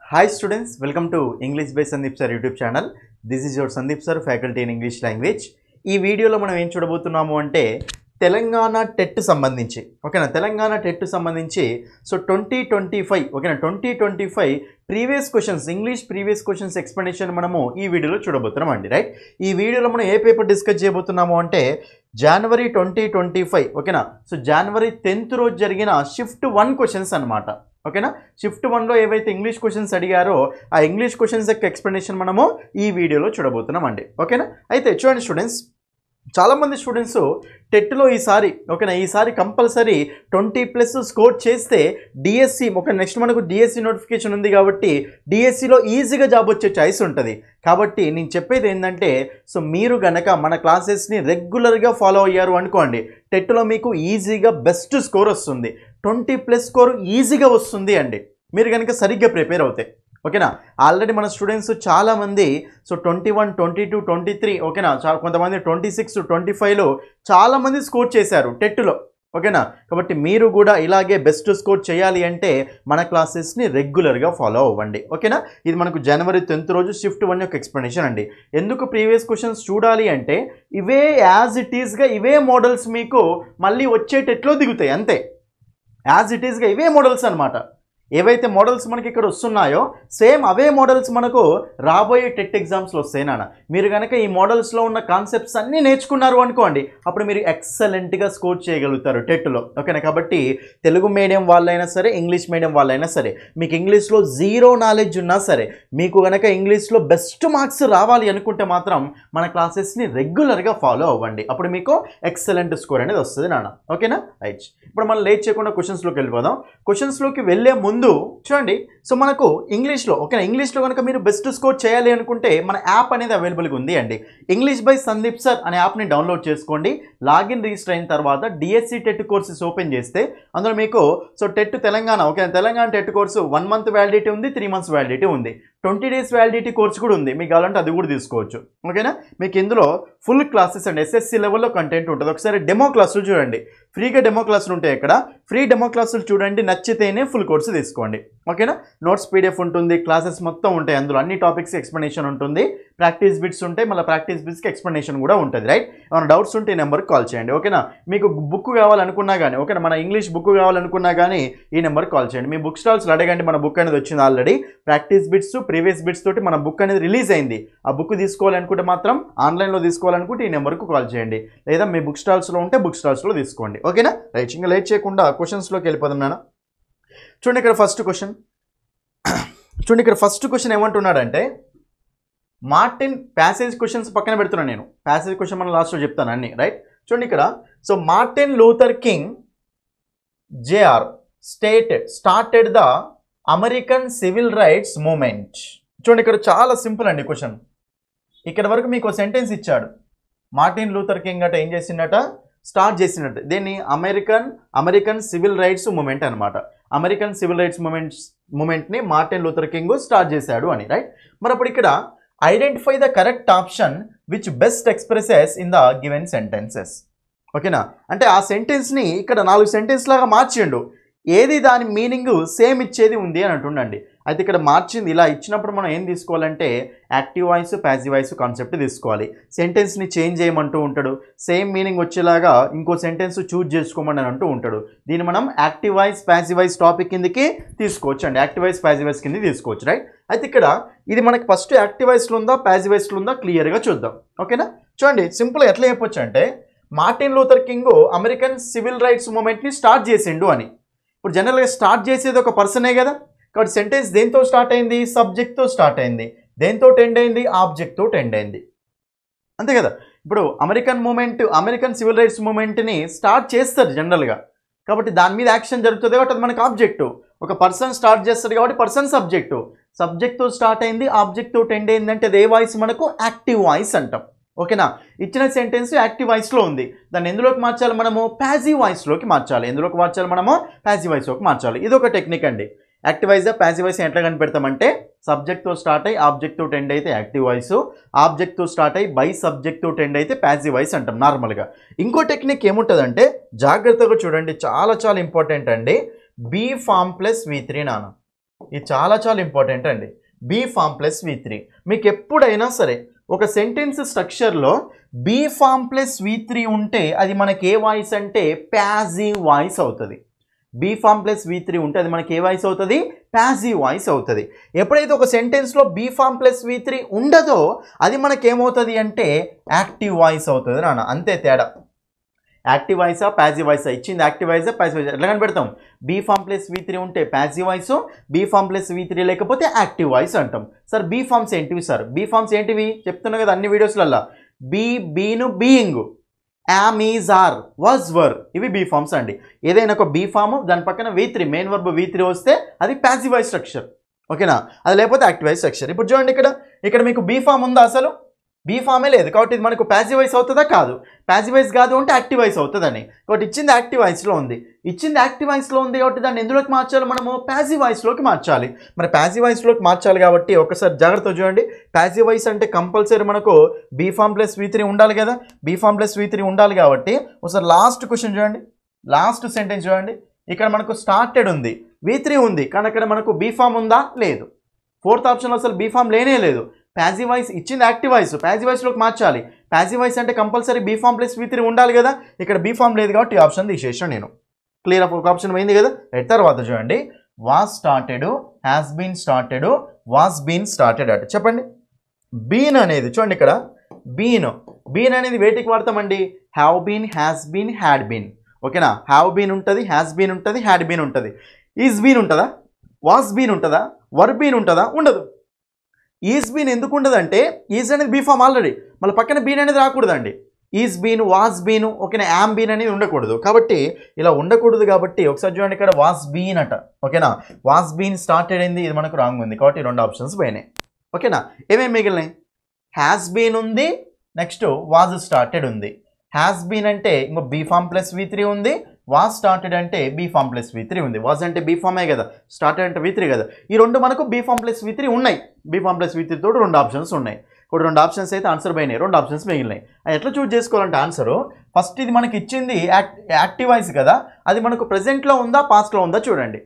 Hi students, welcome to English by Sandeep Sir YouTube channel. This is your Sandeep Sir, faculty in English language. ఈ వీడియోలో మనం ఏం చూడబోతున్నాము అంటే Telangana TET సంబంధించి ఓకేనా తెలంగాణ టెట్ సంబంధించి సో 2025 ఓకేనా 2025 previous questions English previous questions explanation మనము ఈ వీడియోలో చూడబోతున్నాం అండి రైట్. ఈ వీడియోలో మనం ఏ పేపర్ డిస్కస్ చేయబోతున్నాము అంటే జనవరి 2025 ఓకేనా. సో జనవరి 10th రోజు జరిగిన షిఫ్ట్ 1 క్వశ్చన్స్ అన్నమాట ఓకేనా. షిఫ్ట్ 1లో ఏవైతే ఇంగ్లీష్ క్వశ్చన్స్ అడిగారో ఆ ఇంగ్లీష్ క్వశ్చన్స్ యొక్క ఎక్స్ప్లెనేషన్ మనము ఈ వీడియోలో చూడబోతున్నాం అండి ఓకేనా. అయితే చూడండి స్టూడెంట్స్, చాలామంది స్టూడెంట్స్ టెట్లో ఈసారి ఓకేనా ఈసారి కంపల్సరీ 20+ స్కోర్ చేస్తే డిఎస్సి ఒక నెక్స్ట్ మనకు డిఎస్సి నోటిఫికేషన్ ఉంది కాబట్టి డిఎస్సిలో ఈజీగా జాబ్ వచ్చే ఛాయిస్ ఉంటుంది. కాబట్టి నేను చెప్పేది ఏంటంటే సో మీరు గనక మన క్లాసెస్ని రెగ్యులర్గా ఫాలో అయ్యారు అనుకోండి టెట్లో మీకు ఈజీగా బెస్ట్ స్కోర్ వస్తుంది. 20+ స్కోర్ ఈజీగా వస్తుంది అండి మీరు కనుక సరిగ్గా ప్రిపేర్ అవుతాయి ఓకేనా. ఆల్రెడీ మన స్టూడెంట్స్ చాలామంది సో 21, 22, 23 ఓకేనా కొంతమంది 26, 25లో చాలామంది స్కోర్ చేశారు టెట్లో ఓకేనా. కాబట్టి మీరు కూడా ఇలాగే బెస్ట్ స్కోర్ చేయాలి అంటే మన క్లాసెస్ని రెగ్యులర్గా ఫాలో అవ్వండి ఓకేనా. ఇది మనకు జనవరి 10th రోజు షిఫ్ట్ 1 యొక్క ఎక్స్ప్లెనేషన్ అండి. ఎందుకు ప్రీవియస్ క్వశ్చన్స్ చూడాలి అంటే ఇవే యాజ్ ఇట్ ఈస్గా ఇవే మోడల్స్ మీకు మళ్ళీ వచ్చే టెట్లో దిగుతాయి అంతే. యాజ్ ఇట్ ఈస్గా ఇవే మోడల్స్ అనమాట. ఏవైతే మోడల్స్ మనకి ఇక్కడ వస్తున్నాయో సేమ్ అవే మోడల్స్ మనకు రాబోయే టెట్ ఎగ్జామ్స్లో వస్తాయి నాన్న. మీరు కనుక ఈ మోడల్స్లో ఉన్న కాన్సెప్ట్స్ అన్నీ నేర్చుకున్నారు అనుకోండి అప్పుడు మీరు ఎక్సలెంట్గా స్కోర్ చేయగలుగుతారు టెట్లో ఓకేనా. కాబట్టి తెలుగు మీడియం వాళ్ళైనా సరే ఇంగ్లీష్ మీడియం వాళ్ళైనా సరే మీకు ఇంగ్లీష్లో జీరో నాలెడ్జ్ ఉన్నా సరే మీకు కనుక ఇంగ్లీష్లో బెస్ట్ మార్క్స్ రావాలి అనుకుంటే మాత్రం మన క్లాసెస్ని రెగ్యులర్గా ఫాలో అవ్వండి. అప్పుడు మీకు ఎక్సలెంట్ స్కోర్ అనేది వస్తుంది నాన్న ఓకేనా. రైట్, ఇప్పుడు మనం లేట్ చేయకుండా క్వశ్చన్స్లోకి వెళ్ళిపోదాం. క్వశ్చన్స్లోకి వెళ్ళే ముందు చూడండి సో మనకు ఇంగ్లీష్లో ఓకేనా ఇంగ్లీష్లో కనుక మీరు బెస్ట్ స్కోర్ చేయాలి అనుకుంటే మన యాప్ అనేది అవైలబుల్గా ఉంది అండి. ఇంగ్లీష్ బై సందీప్ సార్ అనే యాప్ని డౌన్లోడ్ చేసుకోండి. లాగిన్ రిజిస్టర్ అయిన తర్వాత డిఎస్సి టెట్ కోర్సెస్ ఓపెన్ చేస్తే అందులో మీకు so TET Telangana okay Telangana TET course 1 month validity ఉంది, 3 months వ్యాలిడిటీ ఉంది, 20 days వ్యాలిడిటీ కోర్స్ కూడా ఉంది. మీకు కావాలంటే అది కూడా తీసుకోవచ్చు ఓకేనా. మీకు ఇందులో ఫుల్ క్లాసెస్ అండి ఎస్ఎస్సి లెవెల్లో కంటెంట్ ఉంటుంది. ఒకసారి డెమో క్లాసులు చూడండి, ఫ్రీగా డెమో క్లాసులు ఉంటాయి ఇక్కడ. ఫ్రీ డెమో క్లాసులు చూడండి, నచ్చితేనే ఫుల్ కోర్సు తీసుకోండి ఓకేనా. నోట్స్ పీడిఎఫ్ ఉంటుంది, క్లాసెస్ మొత్తం ఉంటాయి, అందులో అన్ని టాపిక్స్ ఎక్స్ప్లెనేషన్ ఉంటుంది, ప్రాక్టీస్ బిట్స్ ఉంటాయి, మళ్ళీ ప్రాక్టీస్ బిట్స్కి ఎక్స్ప్లెనేషన్ కూడా ఉంటుంది రైట్. ఏమైనా డౌట్స్ ఉంటే ఈ నెంబర్కి కాల్ చేయండి ఓకేనా. మీకు బుక్ కావాలనుకున్నా కానీ ఓకేనా మన ఇంగ్లీష్ బుక్ కావాలనుకున్నా కానీ ఈ నెంబర్కి కాల్ చేయండి. మీ బుక్ స్టాల్స్లో అడగండి, మన బుక్ అనేది వచ్చింది already. Practice bits previous bits తోటి మన బుక్ అనేది రిలీజ్ అయింది. ఆ బుక్ తీసుకోవాలనుకుంటే మాత్రం ఆన్లైన్లో తీసుకోవాలనుకుంటే ఈ నెంబర్కు కాల్ చేయండి, లేదా మీ బుక్ స్టాల్స్లో ఉంటే బుక్ స్టాల్స్లో తీసుకోండి ఓకేనా. రైట్, ఇంకా లేట్ చేయకుండా క్వశ్చన్స్లోకి వెళ్ళిపోదాం నాన్న. చూడండి ఇక్కడ ఫస్ట్ క్వశ్చన్ ఏమంటున్నాడంటే మార్టిన్ ప్యాసేజ్ క్వశ్చన్స్ పక్కన పెడుతున్నాను నేను. ప్యాసేజ్ క్వశ్చన్ మనం లాస్ట్లో చెప్తాను అన్ని రైట్. చూడండి ఇక్కడ so Martin Luther King JR started the American civil rights movement. చూడండి ఇక్కడ చాలా సింపుల్ అండి క్వశ్చన్. ఇక్కడ వరకు మీకు సెంటెన్స్ ఇచ్చాడు. మార్టిన్ లూథర్ కింగ్ అట ఏం చేసిందట, స్టార్ట్ చేసినట్టు దీన్ని అమెరికన్ సివిల్ రైట్స్ మూమెంట్ అనమాట. అమెరికన్ సివిల్ రైట్స్ మూమెంట్ని మార్టిన్ లూథర్ కింగ్ స్టార్ట్ చేశాడు అని రైట్. మరి అప్పుడు ఇక్కడ identify the correct option which best expresses in the given sentences ఓకేనా. అంటే ఆ సెంటెన్స్ని ఇక్కడ 4 సెంటెన్స్ లాగా మార్చిండు, ఏది దాని మీనింగ్ సేమ్ ఇచ్చేది ఉంది అని అంటుండండి. అయితే ఇక్కడ మార్చింది ఇలా ఇచ్చినప్పుడు మనం ఏం తీసుకోవాలంటే active voice passive voice concept తీసుకోవాలి. సెంటెన్స్ని చేంజ్ చేయమంటూ ఉంటాడు, సేమ్ మీనింగ్ వచ్చేలాగా ఇంకో సెంటెన్స్ చూజ్ చేసుకోమని అని అంటూ ఉంటాడు. దీన్ని మనం active voice passive voice topic కిందకి తీసుకోవచ్చు అండి, యాక్టివ్ వాయిస్ ప్యాసివ్ వాయిస్ కింద తీసుకోవచ్చు రైట్. అయితే ఇక్కడ ఇది మనకి ఫస్ట్ యాక్టివ్ వాయిస్లో ఉందా ప్యాసివ్ వాయిస్లో ఉందా క్లియర్గా చూద్దాం ఓకేనా. చూడండి సింపుల్గా ఎట్లా చెప్పొచ్చు అంటే Martin Luther King American civil rights మూమెంట్ని స్టార్ట్ చేసిండు అని. ఇప్పుడు జనరల్గా స్టార్ట్ చేసేది ఒక పర్సనే కదా, కాబట్టి సెంటెన్స్ దేంతో స్టార్ట్ అయింది, సబ్జెక్ట్తో స్టార్ట్ అయింది, దేంతో ఎండ్ అయింది, ఆబ్జెక్ట్తో ఎండ్ అయింది అంతే కదా. ఇప్పుడు అమెరికన్ సివిల్ రైట్స్ మూమెంట్ని స్టార్ట్ చేస్తారు జనరల్గా, కాబట్టి దాని మీద యాక్షన్ జరుగుతుంది కాబట్టి అది మనకు ఆబ్జెక్టు. ఒక పర్సన్ స్టార్ట్ చేస్తాడు కాబట్టి పర్సన్ సబ్జెక్ట్తో స్టార్ట్ అయింది, ఆబ్జెక్ట్తో ఎండ్ అయింది అంటే అదే వాయిస్ మనకు యాక్టివ్ వాయిస్ అంటాం ఓకేనా. ఇచ్చిన సెంటెన్స్ యాక్టివ్ వాయిస్లో ఉంది, దాన్ని ఎందులోకి మార్చాలి మనము ప్యాసివ్ వాయిస్లోకి మార్చాలి. ఎందులోకి మార్చాలి మనము ప్యాసివ్ వాయిస్లోకి మార్చాలి. ఇది ఒక టెక్నిక్ అండి. యాక్టివ్ వాయిస్ ప్యాసివ్ వాయిస్ ఎట్లా కనిపెడతామంటే సబ్జెక్ట్తో స్టార్ట్ అయ్యి ఆబ్జెక్ట్తో ఎండ్ అయితే యాక్టివ్ వాయిస్, ఆబ్జెక్ట్తో స్టార్ట్ అయ్యి బై సబ్జెక్ట్తో ఎండ్ అయితే ప్యాసివ్ వాయిస్ అంటాం నార్మల్గా. ఇంకో టెక్నిక్ ఏముంటుందంటే జాగ్రత్తగా చూడండి, చాలా చాలా ఇంపార్టెంట్ అండి. బీ ఫామ్ ప్లస్ V3 నాన్న ఇది చాలా చాలా ఇంపార్టెంట్ అండి. Be form plus V3. మీకు ఎప్పుడైనా సరే ఒక సెంటెన్స్ స్ట్రక్చర్లో బీ ఫామ్ ప్లస్ V3 ఉంటే అది మనకి ఏ వాయిస్ అంటే ప్యాసివ్ వాయిస్ అవుతుంది. బీ ఫామ్ ప్లస్ V3 ఉంటే అది మనకి ఏ వాయిస్ అవుతుంది? ప్యాసివ్ వాయిస్ అవుతుంది. ఎప్పుడైతే ఒక సెంటెన్స్లో బీ ఫామ్ ప్లస్ V3 ఉండదో అది మనకేమవుతుంది అంటే యాక్టివ్ వాయిస్ అవుతుంది నాన్న. అంతే తేడా. యాక్టివ్ వాయిసా ప్యాసివ్ వాయిసా? ఇచ్చింది యాక్టివ్ వాయిసా ప్యాసివ్ వాయిస్ ఎట్లా కనిపెడతాం? బీ ఫామ్ ప్లస్ V3 ఉంటే passive voice, be form plus V3 లేకపోతే యాక్టివ్ వాయిస్ అంటాం. సార్ బీ ఫామ్స్ ఏంటివి సార్? బీ ఫామ్స్ ఏంటివి చెప్తున్నా కదా అన్ని వీడియోస్లల్లో. బీను being, am is are, was were, ఇవి బీ ఫామ్స్ అండి. ఏదైనా ఒక బీ ఫామ్ దాని పక్కన V3 మెయిన్ వర్బ్ V3 వస్తే అది ప్యాసివ్ వాయిస్ స్ట్రక్చర్. ఓకేనా? అది లేకపోతే యాక్టివ్ వాయిస్ స్ట్రక్చర్. ఇప్పుడు చూడండి ఇక్కడ మీకు బీ ఫామ్ ఉందా? అసలు బీ ఫామే లేదు కాబట్టి ఇది మనకు ప్యాసివ్ వాయిస్ అవుతుందా? కాదు. ప్యాసివ్ వాయిస్ కాదు అంటే యాక్టివ్ వాయిస్ అవుతుందని. కాబట్టి ఇచ్చింది యాక్టివ్ వాయిస్లో ఉంది. ఇచ్చింది యాక్టివ్ వాయిస్లో ఉంది కాబట్టి దాన్ని ఎందులోకి మార్చాలి? మనము ప్యాసివ్ వాయిస్లోకి మార్చాలి. మరి ప్యాసివ్ వాయిస్లోకి మార్చాలి కాబట్టి ఒకసారి జాగ్రత్త చూడండి. ప్యాసివ్ వాయిస్ అంటే కంపల్సరీ మనకు బీ ఫామ్ ప్లస్ V3 ఉండాలి కదా. బీ ఫామ్ ప్లస్ V3 ఉండాలి కాబట్టి ఒకసారి లాస్ట్ క్వశ్చన్ చూడండి, లాస్ట్ సెంటెన్స్ చూడండి. ఇక్కడ మనకు స్టార్టెడ్ ఉంది, V3 ఉంది, కానీ అక్కడ మనకు బీ ఫామ్ ఉందా? లేదు. ఫోర్త్ ఆప్షన్లో అసలు బీ ఫామ్ లేనే లేదు. ప్యాసివ్ వాయిస్ ఇచ్చింది యాక్టివ్ వాయిస్, ప్యాసివ్ వాయిస్లోకి మార్చాలి. ప్యాసివ్ వాయిస్ అంటే compulsory be form plus V3 ఉండాలి కదా. ఇక్కడ బీ ఫామ్ లేదు కాబట్టి ఈ ఆప్షన్ తీసేసాను నేను. క్లియర్ ఆఫ్ ఒక ఆప్షన్ పోయింది కదా. తర్వాత చూడండి, was started, has been started, was been started అంటే చెప్పండి. బీన్ అనేది చూడండి ఇక్కడ బీన్ అనేది వేటికి వాడతామండి? Have been, has been, had been. ఓకేనా? హ్యావ్ బీన్ ఉంటుంది, హ్యాస్ బీన్ ఉంటుంది, హ్యాడ్ బీన్ ఉంటుంది. ఈజ్ బీన్ ఉంటుందా? వాజ్ బీన్ ఉంటుందా? వర్ బీన్ ఉంటుందా? ఉండదు. ఈజ్ బీన్ ఎందుకు ఉండదంటే ఈజ్ అనేది బీ ఫామ్ ఆల్రెడీ, మళ్ళీ పక్కన బీన్ అనేది రాకూడదండి. ఈజ్ బీన్, వాజ్ బీన్, ఓకేనా, యామ్ బీన్ అనేది ఉండకూడదు. కాబట్టి ఇలా ఉండకూడదు కాబట్టి ఒకసారి చూడండి ఇక్కడ వాజ్ బీన్ అట. ఓకేనా? వాజ్ బీన్ స్టార్టెడ్ అయింది, ఇది మనకు రాంగ్ ఉంది కాబట్టి రెండు ఆప్షన్స్ పోయినాయి. ఓకేనా? ఏమేమి మిగిలినాయి? హ్యాస్ బీన్ ఉంది, నెక్స్ట్ వాజ్ స్టార్టెడ్ ఉంది. హ్యాస్ బీన్ అంటే ఇంకో బీ ఫామ్ ప్లస్ V3 ఉంది. వాజ్ స్టార్టెడ్ అంటే బీ ఫామ్ ప్లస్ V3 ఉంది. వాజ్ అంటే బీ ఫామే కదా, స్టార్టెడ్ అంటే V3 కదా. ఈ రెండు మనకు బీ ఫామ్ ప్లస్ V3 ఉన్నాయి. బీ ఫామ్ ప్లస్ V3 తోటి రెండు ఆప్షన్స్ ఉన్నాయి. ఇప్పుడు రెండు ఆప్షన్స్ అయితే ఆన్సర్ పోయినాయి, రెండు ఆప్షన్స్ మిగిలినాయి. అది ఎట్లా చూస్ చేసుకోవాలంటే ఆన్సరు ఫస్ట్ ఇది మనకి ఇచ్చింది యాక్టివ్ వాయిస్ కదా, అది మనకు ప్రెజెంట్లో ఉందా పాస్ట్లో ఉందా చూడండి.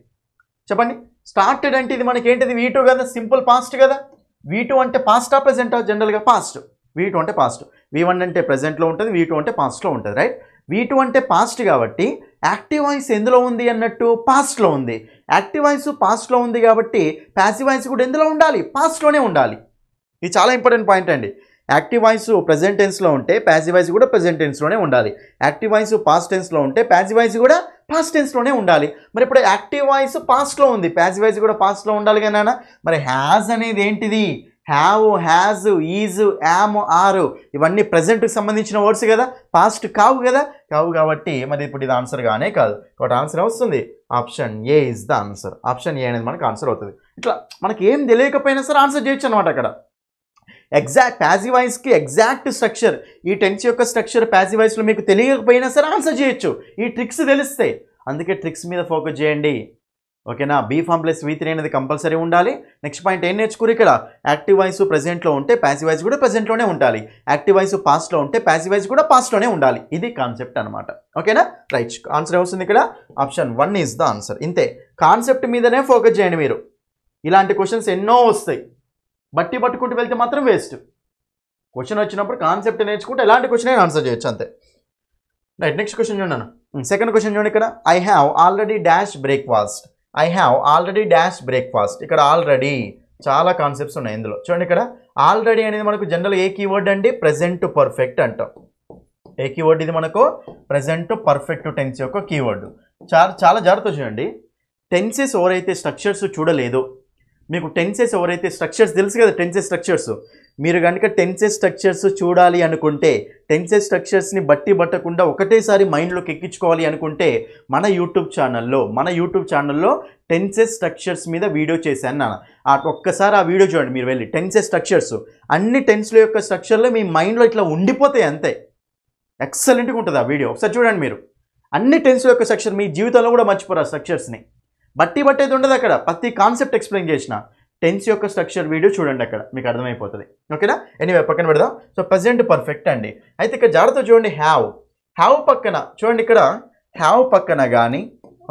చెప్పండి. స్టార్టెడ్ అంటే ఇది మనకి ఏంటిది? V2 కదా, సింపుల్ పాస్ట్ కదా. V2 అంటే పాస్టా ప్రెజెంటా? జనరల్గా పాస్ట్. V2 అంటే పాస్ట్. V1 అంటే ప్రెజెంట్లో ఉంటుంది, V2 అంటే పాస్ట్లో ఉంటుంది. రైట్? V2 అంటే పాస్ట్ కాబట్టి యాక్టివ్ వాయిస్ ఎందులో ఉంది అన్నట్టు? పాస్ట్లో ఉంది. యాక్టివ్ వాయిస్ పాస్ట్లో ఉంది కాబట్టి ప్యాసివ్ వాయిస్ కూడా ఎందులో ఉండాలి? పాస్ట్లోనే ఉండాలి. ఇది చాలా ఇంపార్టెంట్ పాయింట్ అండి. యాక్టివ్ వాయిస్ ప్రెజెంట్ టెన్స్లో ఉంటే ప్యాసివ్ వాయిస్ కూడా ప్రెజెంట్ టెన్స్లోనే ఉండాలి. యాక్టివ్ వాయిస్ పాస్ట్ టెన్స్లో ఉంటే ప్యాసివ్ వాయిస్ కూడా పాస్ట్ టెన్స్లోనే ఉండాలి. మరి ఇప్పుడు యాక్టివ్ వాయిస్ పాస్ట్లో ఉంది, ప్యాసివ్ వాయిస్ కూడా పాస్ట్లో ఉండాలి కదా. మరి హ్యాజ్ అనేది ఏంటిది? Have, has, is, am, are ఇవన్నీ ప్రెజెంట్కి సంబంధించిన వర్డ్స్ కదా, పాస్ట్ కావు కదా. కావు కాబట్టి మరి ఇప్పుడు ఇది ఆన్సర్ గానే కాదు. కాబట్టి ఆన్సర్ వస్తుంది option A is the answer. Option A అనేది మనకు ఆన్సర్ అవుతుంది. ఇట్లా మనకి ఏం తెలియకపోయినా సరే ఆన్సర్ చేయొచ్చు అనమాట. అక్కడ ఎగ్జాక్ట్ ప్యాసివ్ వాయిస్కి ఎగ్జాక్ట్ స్ట్రక్చర్, ఈ టెన్స్ యొక్క స్ట్రక్చర్ ప్యాసివ్ వాయిస్లో మీకు తెలియకపోయినా సరే ఆన్సర్ చేయొచ్చు. ఈ ట్రిక్స్ తెలిస్తాయి. అందుకే ట్రిక్స్ మీద ఫోకస్ చేయండి. ఓకేనా? బీ ఫామ్ ప్లస్ V3 అనేది కంపల్సరీ ఉండాలి. నెక్స్ట్ పాయింట్ ఏం నేర్చుకోరు ఇక్కడ? యాక్టివ్ వాయిస్ ప్రెజెంట్లో ఉంటే ప్యాసివ్ వాయిస్ కూడా ప్రెజెంట్లోనే ఉండాలి. యాక్టివ్ వాయిస్ పాస్ట్లో ఉంటే ప్యాసివ్ వాయిస్ కూడా పాస్ట్లోనే ఉండాలి. ఇది కాన్సెప్ట్ అనమాట. ఓకేనా? రైట్. ఆన్సర్ వస్తుంది ఇక్కడ ఆప్షన్ 1 ఈజ్ ద ఆన్సర్. ఇంతే, కాన్సెప్ట్ మీదనే ఫోకస్ చేయండి మీరు. ఇలాంటి క్వశ్చన్స్ ఎన్నో వస్తాయి, బట్టి పట్టుకుంటూ వెళ్తే మాత్రం వేస్ట్. క్వశ్చన్ వచ్చినప్పుడు కాన్సెప్ట్ నేర్చుకుంటే ఎలాంటి క్వశ్చన్ అయినా ఆన్సర్ చేయొచ్చు అంతే. రైట్. నెక్స్ట్ క్వశ్చన్ చూడండి. సెకండ్ క్వశ్చన్ చూడండి ఇక్కడ. I have already dash breakfast. I have already dash breakfast. ఇక్కడ ఆల్రెడీ చాలా కాన్సెప్ట్స్ ఉన్నాయి ఇందులో. చూడండి ఇక్కడ ఆల్రెడీ అనేది మనకు జనరల్ ఏ కీవర్డ్ అండి? ప్రెజెంట్ పర్ఫెక్ట్ అంటాం. ఏ కీవర్డ్ ఇది? మనకు ప్రెజెంట్ పర్ఫెక్ట్ టెన్స్ యొక్క కీవర్డ్. చాలా జాగ్రత్త చూడండి. టెన్సెస్ ఎవరైతే స్ట్రక్చర్స్ చూడలేదు, మీకు టెన్సెస్ ఎవరైతే స్ట్రక్చర్స్ తెలుసు కదా, టెన్సెస్ స్ట్రక్చర్స్, మీరు కనుక టెన్సెస్ స్ట్రక్చర్స్ చూడాలి అనుకుంటే, టెన్సెస్ స్ట్రక్చర్స్ని బట్టి పట్టకుండా ఒకటేసారి మైండ్లోకి ఎక్కించుకోవాలి అనుకుంటే మన యూట్యూబ్ ఛానల్లో టెన్సెస్ స్ట్రక్చర్స్ మీద వీడియో చేశాను నాన్న. ఒక్కసారి ఆ వీడియో చూడండి మీరు వెళ్ళి. టెన్సెస్ స్ట్రక్చర్స్ అన్ని టెన్స్ల యొక్క స్ట్రక్చర్లో మీ మైండ్లో ఇట్లా ఉండిపోతాయి అంతే. ఎక్సలెంట్గా ఉంటుంది ఆ వీడియో, ఒకసారి చూడండి మీరు. అన్ని టెన్స్ల యొక్క స్ట్రక్చర్ మీ జీవితంలో కూడా మర్చిపోరు. ఆ స్ట్రక్చర్స్ని బట్టేది ఉండదు అక్కడ. ప్రతి కాన్సెప్ట్ ఎక్స్ప్లెయిన్ చేసిన టెన్స్ యొక్క స్ట్రక్చర్ వీడియో చూడండి, అక్కడ మీకు అర్థమైపోతుంది. ఓకేనా? ఎనీవే పక్కన పెడదాం. సో ప్రెజెంట్ పర్ఫెక్ట్ అండి. అయితే ఇక్కడ జాగ్రత్త చూడండి. హ్యావ్ పక్కన చూడండి, ఇక్కడ హ్యావ్ పక్కన కానీ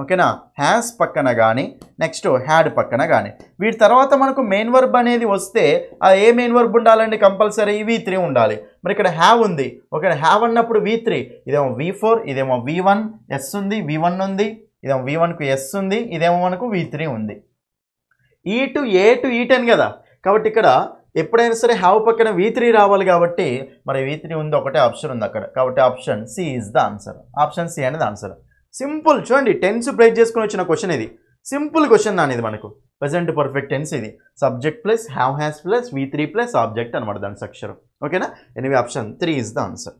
ఓకేనా, హ్యాస్ పక్కన కానీ నెక్స్ట్ హ్యాడ్ పక్కన కానీ వీటి తర్వాత మనకు మెయిన్ వర్బ్ అనేది వస్తే ఆ ఏ మెయిన్ వర్బ్ ఉండాలండి, కంపల్సరీ V3 ఉండాలి. మరి ఇక్కడ హ్యావ్ ఉంది, ఓకే, హ్యావ్ అన్నప్పుడు V3, ఇదేమో V4, ఇదేమో V1, ఎస్ ఉంది, V1 ఉంది, ఇదేమో V1కు ఎస్ ఉంది, ఇదేమో మనకు V3 ఉంది. E టు E10 కదా, కాబట్టి ఇక్కడ ఎప్పుడైనా సరే హ్యావ్ పక్కన V3 రావాలి కాబట్టి మరి V3 ఉంది, ఒకటే ఆప్షన్ ఉంది అక్కడ, కాబట్టి option C is the answer. Option C అనేది ఆన్సర్. సింపుల్ చూడండి, టెన్స్ బ్రేక్ చేసుకుని వచ్చిన క్వశ్చన్ ఇది, సింపుల్ క్వశ్చన్ అనేది మనకు ప్రెజెంట్ పర్ఫెక్ట్ టెన్స్ ఇది, subject plus have has plus V3 plus object అనమాట దాని అక్షరం. ఓకేనా, anyway option 3 is the answer.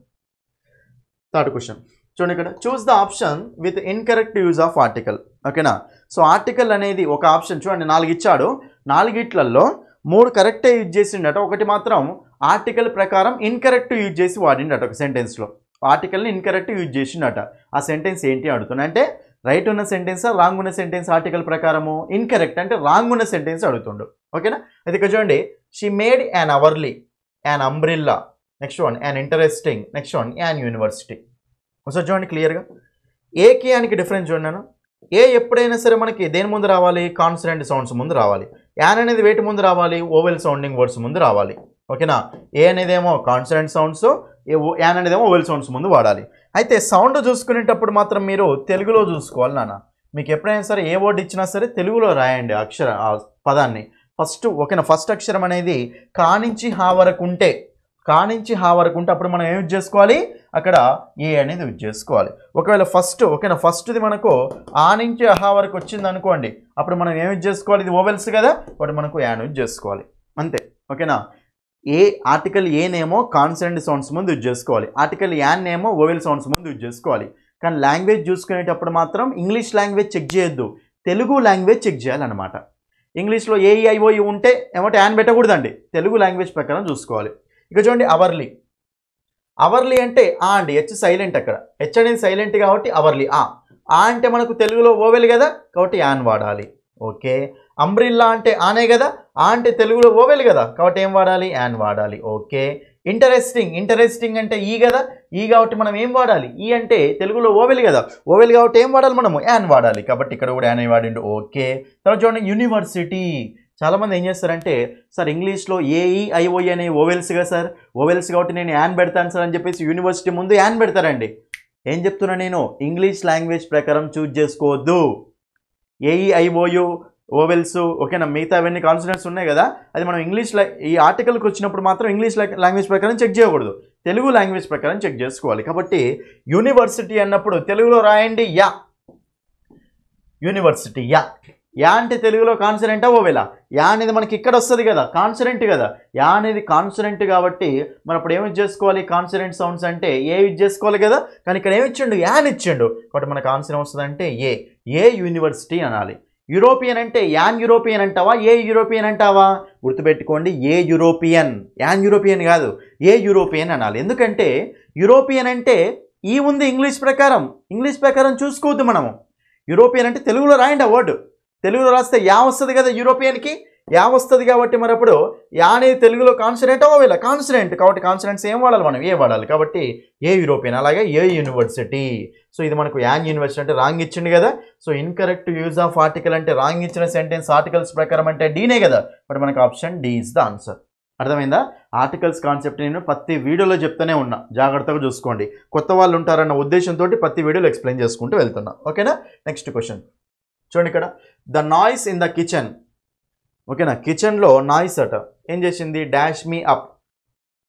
Third question చూడండి, ఇక్కడ choose the option with incorrect use of article. ఓకేనా, సో ఆర్టికల్ అనేది ఒక ఆప్షన్ చూడండి 4 ఇచ్చాడు, 4 3 కరెక్టే యూజ్ చేసిండట, ఒకటి మాత్రం ఆర్టికల్ ప్రకారం ఇన్కరెక్ట్ యూజ్ చేసి వాడిండట ఒక సెంటెన్స్లో. ఆర్టికల్ని ఇన్కరెక్ట్ యూజ్ చేసిండట, ఆ సెంటెన్స్ ఏంటి అడుగుతున్నా అంటే రైట్ ఉన్న సెంటెన్సా రాంగ్ ఉన్న సెంటెన్స్ ఆర్టికల్ ప్రకారము, ఇన్కరెక్ట్ అంటే రాంగ్ ఉన్న సెంటెన్స్ అడుగుతుండు. ఓకేనా, అయితే ఇక్కడ చూడండి, she made an hourly, an umbrella, next one an interesting, next one an university. ఒకసారి చూడండి క్లియర్గా, ఏకి యానికి డిఫరెన్స్ చూడండి. ఏ ఎప్పుడైనా సరే మనకి దేని ముందు రావాలి, కాన్సనెంట్ సౌండ్స్ ముందు రావాలి. యాన్ అనేది వేటి ముందు రావాలి, ఓవెల్ సౌండింగ్ వర్డ్స్ ముందు రావాలి. ఓకేనా, ఏ అనేదేమో కాన్సనెంట్ సౌండ్స్, యాన్ అనేదేమో ఓవెల్ సౌండ్స్ ముందు వాడాలి. అయితే సౌండ్ చూసుకునేటప్పుడు మాత్రం మీరు తెలుగులో చూసుకోవాలి నాన్న. మీకు ఎప్పుడైనా సరే ఏ వర్డ్ ఇచ్చినా సరే తెలుగులో రాయండి పదాన్ని ఫస్ట్. ఓకేనా, ఫస్ట్ అక్షరం అనేది కా నుంచి హా వరకు ఉంటే, కా నుంచి హా వరకు ఉంటే అప్పుడు మనం ఏం యూజ్ చేసుకోవాలి, అక్కడ ఏ అనేది యూజ్ చేసుకోవాలి. ఒకవేళ ఫస్ట్, ఓకేనా, ఫస్ట్ది మనకు ఆ నుంచి అహా వరకు వచ్చింది అనుకోండి, అప్పుడు మనం ఏం యూజ్ చేసుకోవాలి, ఇది ఓవెల్స్ కదా, అప్పుడు మనకు యాన్ యూజ్ చేసుకోవాలి అంతే. ఓకేనా, ఏ ఆర్టికల్ ఏనేమో కాన్సనెంట్ సౌండ్స్ ముందు యూజ్ చేసుకోవాలి, ఆర్టికల్ యాన్ ఏమో ఓవెల్ సౌండ్స్ ముందు యూజ్ చేసుకోవాలి. కానీ లాంగ్వేజ్ చూసుకునేటప్పుడు మాత్రం ఇంగ్లీష్ లాంగ్వేజ్ చెక్ చేయొద్దు, తెలుగు లాంగ్వేజ్ చెక్ చేయాలన్నమాట. ఇంగ్లీష్లో ఏఈఐఓయు ఉంటే ఏమంటే యాన్ పెట్టకూడదండి, తెలుగు లాంగ్వేజ్ ప్రకారం చూసుకోవాలి. ఇక చూడండి, అవర్లీ, అవర్లీ అంటే ఆ అండి, హెచ్ సైలెంట్, అక్కడ హెచ్ అనేది సైలెంట్ కాబట్టి అవర్లీ. ఆ అంటే మనకు తెలుగులో ఓవెల్ కదా, కాబట్టి యాన్ వాడాలి. ఓకే, అంబ్రిల్లా అంటే ఆనే కదా, ఆ అంటే తెలుగులో ఓవెల్ కదా, కాబట్టి ఏం వాడాలి, యాన్ వాడాలి. ఓకే, ఇంటరెస్టింగ్, ఇంటరెస్టింగ్ అంటే ఈ కదా, ఈ కాబట్టి మనం ఏం వాడాలి, ఈ అంటే తెలుగులో ఓవెల్ కదా, ఓవెల్ కాబట్టి ఏం వాడాలి మనము, యాన్ వాడాలి, కాబట్టి ఇక్కడ కూడా యాన్ వాడిండు. ఓకే, తర్వాత చూడండి, యూనివర్సిటీ. చాలామంది ఏం చేస్తారంటే, సార్ ఇంగ్లీష్లో ఏఈఐఓఈ అనే ఓవెల్స్ కదా సార్, ఓవెల్స్ కాబట్టి నేను యాన్ పెడతాను సార్ అని చెప్పేసి యూనివర్సిటీ ముందు యాన్ పెడతారండి. ఏం చెప్తున్నా నేను, ఇంగ్లీష్ లాంగ్వేజ్ ప్రకారం చూజ్ చేసుకోవద్దు. ఏఈఐఓయు ఓవెల్స్, ఓకేనా, మిగతా అవన్నీ కాన్సనెంట్స్ ఉన్నాయి కదా, అది మనం ఇంగ్లీష్ ఈ ఆర్టికల్కి వచ్చినప్పుడు మాత్రం ఇంగ్లీష్ లాంగ్వేజ్ ప్రకారం చెక్ చేయకూడదు, తెలుగు లాంగ్వేజ్ ప్రకారం చెక్ చేసుకోవాలి. కాబట్టి యూనివర్సిటీ అన్నప్పుడు తెలుగులో రాయండి యా, యూనివర్సిటీ యా. యా అంటే తెలుగులో కాన్సనెంటా ఓవెలా, యా అనేది మనకి ఇక్కడ వస్తుంది కదా, కాన్సనెంట్ కదా, యా అనేది కాన్సనెంట్ కాబట్టి మనం అప్పుడు ఏమి యూజ్ చేసుకోవాలి, కాన్సనెంట్ సౌండ్స్ అంటే ఏ యూజ్ చేసుకోవాలి కదా, కానీ ఇక్కడ ఏమి ఇచ్చిండు, యాన్ ఇచ్చిండు, కాబట్టి మనకు ఆన్సర్ వస్తుంది అంటే ఏ యూనివర్సిటీ అనాలి. యూరోపియన్ అంటే యాన్ యూరోపియన్ అంటావా, ఏ యూరోపియన్ అంటావా, గుర్తుపెట్టుకోండి, ఏ యూరోపియన్, యాన్ యూరోపియన్ కాదు, ఏ యూరోపియన్ అనాలి. ఎందుకంటే యూరోపియన్ అంటే ఈ ఉంది ఇంగ్లీష్ ప్రకారం చూసుకోవద్దు మనము. యూరోపియన్ అంటే తెలుగులో రాయండి ఆ వర్డ్, తెలుగులో రాస్తే యా వస్తుంది కదా, యూరోపియన్కి యా వస్తుంది కాబట్టి మరి అప్పుడు యా అనేది తెలుగులో కాన్సనెంట్ ఓవెల్, కాన్సనెంట్ కాబట్టి కాన్సనెంట్స్ ఏం వాడాలి మనం, ఏ వాడాలి, కాబట్టి ఏ యూరోపియన్. అలాగే ఏ యూనివర్సిటీ. సో ఇది మనకు యాన్ యూనివర్సిటీ అంటే రాంగ్ ఇచ్చింది కదా, so incorrect use of article అంటే రాంగ్ ఇచ్చిన సెంటెన్స్ ఆర్టికల్స్ ప్రకారం అంటే డీనే కదా, బట్ మనకు option D is the answer. అర్థమైందా? ఆర్టికల్స్ కాన్సెప్ట్ నేను ప్రతి వీడియోలో చెప్తూనే ఉన్నా, జాగ్రత్తగా చూసుకోండి, కొత్త వాళ్ళు ఉంటారన్న ఉద్దేశంతో ప్రతి వీడియోలో ఎక్స్ప్లెయిన్ చేసుకుంటూ వెళ్తున్నా. ఓకేనా, నెక్స్ట్ క్వశ్చన్ చూడండి, ఇక్కడ the noise in the kitchen. ఓకేనా, కిచెన్లో నాయిస్ అట ఏం చేసింది, డాష్ మీ అప్.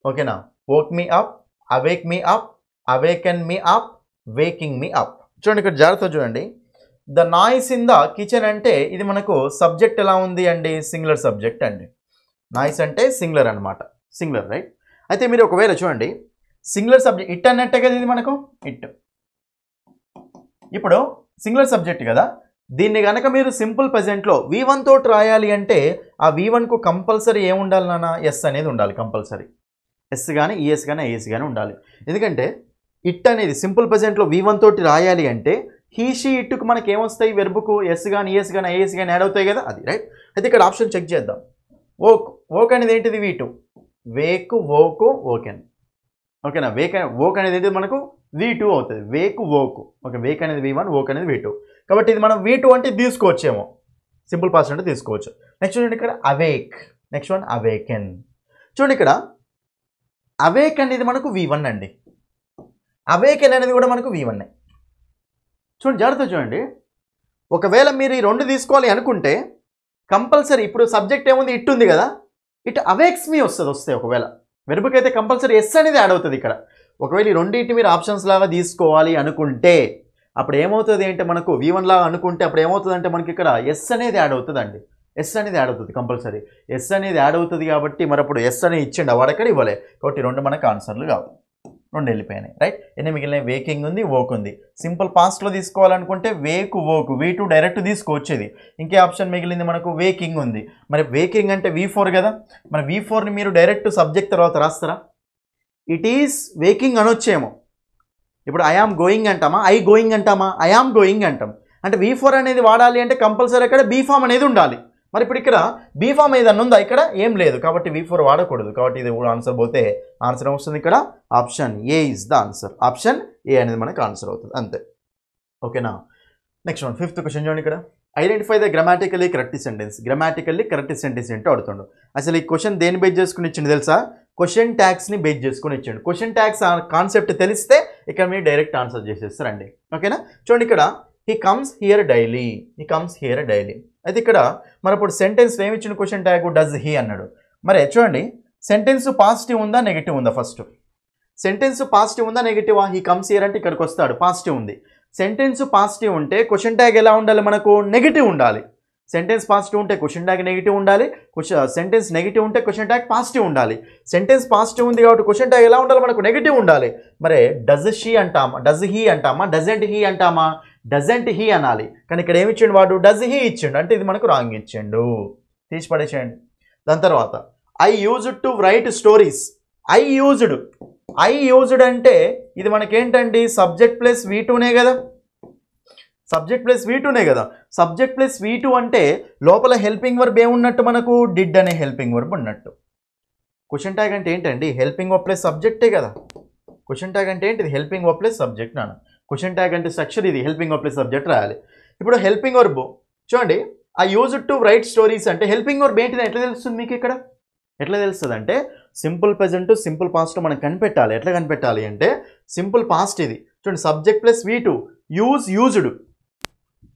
ఓకేనా, woke me up, awake me up, awaken me up, waking me up. చూడండి ఇక్కడ జాగ్రత్త చూడండి, the noise in the kitchen అంటే ఇది మనకు సబ్జెక్ట్ ఎలా ఉంది అండి, సింగులర్ సబ్జెక్ట్ అండి. నాయిస్ అంటే సింగులర్ అనమాట, సింగులర్ రైట్. అయితే మీరు ఒకవేళ చూడండి సింగులర్ సబ్జెక్ట్ ఇట్ అన్నట్టే కదా, ఇది మనకు ఇట్. ఇప్పుడు సింగులర్ సబ్జెక్ట్ కదా, దీన్ని కనుక మీరు సింపుల్ ప్రెజెంట్లో V1 తోటి రాయాలి అంటే ఆ V1కు కంపల్సరీ ఏముండాలి నాన్న, ఎస్ అనేది ఉండాలి కంపల్సరీ. ఎస్ కానీ ఈఎస్ కానీ ఐఎస్ కానీ ఉండాలి. ఎందుకంటే ఇట్ అనేది సింపుల్ ప్రెజెంట్లో V1 తోటి రాయాలి అంటే హీ షీ ఇట్టుకు మనకి ఏమొస్తాయి, వెర్బుకు ఎస్ కానీ ఈఎస్ కానీ ఐఎస్ కానీ యాడ్ అవుతాయి కదా, అది రైట్. అయితే ఇక్కడ ఆప్షన్ చెక్ చేద్దాం. ఓక్ అనేది ఏంటిది, V2, వేకు ఓకు ఓకెన్. ఓకేనా, ఓక్ అనేది ఏంటిది మనకు V2 అవుతుంది, వేకు ఓకు. ఓకే, వేక్ అనేది V1, ఓక్ అనేది V2. కాబట్టి ఇది మనం V2 అంటే తీసుకోవచ్చేమో, సింపుల్ పాస్ట్ అంటే తీసుకోవచ్చు. నెక్స్ట్ చూడండి ఇక్కడ అవేక్, నెక్స్ట్ వన్ అవేకెన్. చూడండి ఇక్కడ అవేక్ అనేది మనకు V1 అండి, అవేకెన్ అనేది కూడా మనకు V1. చూడండి జాగ్రత్త చూడండి, ఒకవేళ మీరు ఈ రెండు తీసుకోవాలి అనుకుంటే కంపల్సరీ ఇప్పుడు సబ్జెక్ట్ ఏముంది, ఇట్ ఉంది కదా, ఇట్ అవేక్స్ మీ వస్తే ఒకవేళ వెర్బ్కి అయితే కంపల్సరీ ఎస్ అనేది యాడ్ అవుతుంది ఇక్కడ. ఒకవేళ ఈ రెండింటి మీరు ఆప్షన్స్ లాగా తీసుకోవాలి అనుకుంటే అప్పుడు ఏమవుతుంది అంటే మనకు V1 లాగా అనుకుంటే అప్పుడు ఏమవుతుంది అంటే మనకి ఇక్కడ ఎస్ అనేది యాడ్ అవుతుందండి, ఎస్ అనేది యాడ్ అవుతుంది కంపల్సరీ, ఎస్ అనేది యాడ్ అవుతుంది. కాబట్టి మరి అప్పుడు ఎస్ అనేది ఇచ్చిండు, వాడు అక్కడ ఇవ్వలే, కాబట్టి రెండు మనకు ఆన్సర్లు కావాలి, రెండు వెళ్ళిపోయినాయి. రైట్, ఎన్ని మిగిలినాయి, వేకింగ్ ఉంది, వోక్ ఉంది. సింపుల్ పాస్ట్లో తీసుకోవాలనుకుంటే వేక్ వోక్ V2 డైరెక్ట్ తీసుకొచ్చేది. ఇంకే ఆప్షన్ మిగిలింది మనకు వేకింగ్ ఉంది. మరి వేకింగ్ అంటే V4 కదా, మరి V4ని మీరు డైరెక్ట్ సబ్జెక్ట్ తర్వాత రాస్తారా, ఇట్ ఈస్ వేకింగ్ అనొచ్చేమో. ఇప్పుడు ఐ ఆమ్ గోయింగ్ అంటామా, ఐ గోయింగ్ అంటామా, ఐ ఆమ్ గోయింగ్ అంటాం. అంటే V4 అనేది వాడాలి అంటే కంపల్సరీ అక్కడ బీ ఫామ్ అనేది ఉండాలి. మరి ఇప్పుడు ఇక్కడ బీ ఫామ్ ఏదన్నా ఉందా, ఇక్కడ ఏం లేదు, కాబట్టి V4 వాడకూడదు. కాబట్టి ఇది కూడా ఆన్సర్ పోతే ఆన్సర్ వస్తుంది ఇక్కడ option A is the answer, option A అనేది మనకు ఆన్సర్ అవుతుంది అంతే. ఓకేనా, నెక్స్ట్ వన్ 5th క్వశ్చన్ చూడండి ఇక్కడ, identify the grammatically correct sentence. Grammatically correct sentence ఏంటో అడుగుతుండు. అసలు ఈ క్వశ్చన్ దేని బేస్ చేసుకుని ఇచ్చింది తెలుసా, క్వశ్చన్ ట్యాగ్స్ని బేస్ చేసుకుని ఇచ్చిండు. క్వశ్చన్ ట్యాగ్స్ కాన్సెప్ట్ తెలిస్తే ఇక్కడ మీరు డైరెక్ట్ ఆన్సర్ చేసేస్తారండి. ఓకేనా, చూడండి ఇక్కడ he comes here daily, he comes here daily. అయితే ఇక్కడ మరి ఇప్పుడు సెంటెన్స్ ఏమి ఇచ్చిన క్వశ్చన్ ట్యాగ్ డస్ హీ అన్నాడు. మరి చూడండి సెంటెన్స్ పాజిటివ్ ఉందా నెగిటివ్ ఉందా, ఫస్ట్ సెంటెన్స్ పాజిటివ్ ఉందా నెగిటివా, హీ కమ్స్ హియర్ అంటే ఇక్కడికి వస్తాడు, పాజిటివ్ ఉంది. సెంటెన్స్ పాజిటివ్ ఉంటే క్వశ్చన్ ట్యాగ్ ఎలా ఉండాలి మనకు, నెగిటివ్ ఉండాలి. సెంటెన్స్ పాజిటివ్ ఉంటే క్వశ్చన్ ట్యాగ్ నెగిటివ్ ఉండాలి, సెంటెన్స్ నెగిటివ్ ఉంటే క్వశ్చన్ ట్యాగ్ పాజిటివ్ ఉండాలి. సెంటెన్స్ పాజిటివ్ ఉంది కాబట్టి క్వశ్చన్ ట్యాగ్ ఎలా ఉండాలి మనకు, నెగిటివ్ ఉండాలి. మరి డజ్ షీ అంటామా, డజ్ హీ అంటామా, డజంట్ హీ అంటామా, డజంట్ హీ అనాలి. కానీ ఇక్కడ ఏమి ఇచ్చిండు వాడు, డజ్ హీ ఇచ్చిండు, అంటే ఇది మనకు రాంగ్ ఇచ్చిండు, తీసి పడేసేయండి. దాని తర్వాత I used to right stories, I used అంటే ఇది మనకేంటండి, సబ్జెక్ట్ ప్లస్ V2నే కదా, సబ్జెక్ట్ ప్లస్ V2నే కదా. సబ్జెక్ట్ ప్లస్ V2 అంటే లోపల హెల్పింగ్ వర్బ్ ఏమున్నట్టు మనకు, డిడ్ అనే హెల్పింగ్ వర్బ్ ఉన్నట్టు. క్వశ్చన్ ట్యాగ్ అంటే ఏంటండి, హెల్పింగ్ వర్బ్ ప్లస్ సబ్జెక్టే కదా. క్వశ్చన్ ట్యాగ్ అంటే ఏంటిది, హెల్పింగ్ వర్బ్ ప్లస్ సబ్జెక్ట్ నాన్న. క్వశ్చన్ ట్యాగ్ అంటే స్ట్రక్చర్ ఇది, హెల్పింగ్ వర్బ్ ప్లస్ సబ్జెక్ట్ రాయాలి. ఇప్పుడు హెల్పింగ్ వర్బ్ చూడండి, I used to right stories అంటే హెల్పింగ్ వర్బ్ ఏంటిది ఎట్లా తెలుస్తుంది మీకు, ఇక్కడ ఎట్లా తెలుస్తుంది అంటే సింపుల్ ప్రెజెంట్ సింపుల్ పాస్ట్ మనం కనిపెట్టాలి. ఎట్లా కనిపెట్టాలి అంటే సింపుల్ పాస్ట్ ఇది చూడండి, సబ్జెక్ట్ ప్లస్ V2,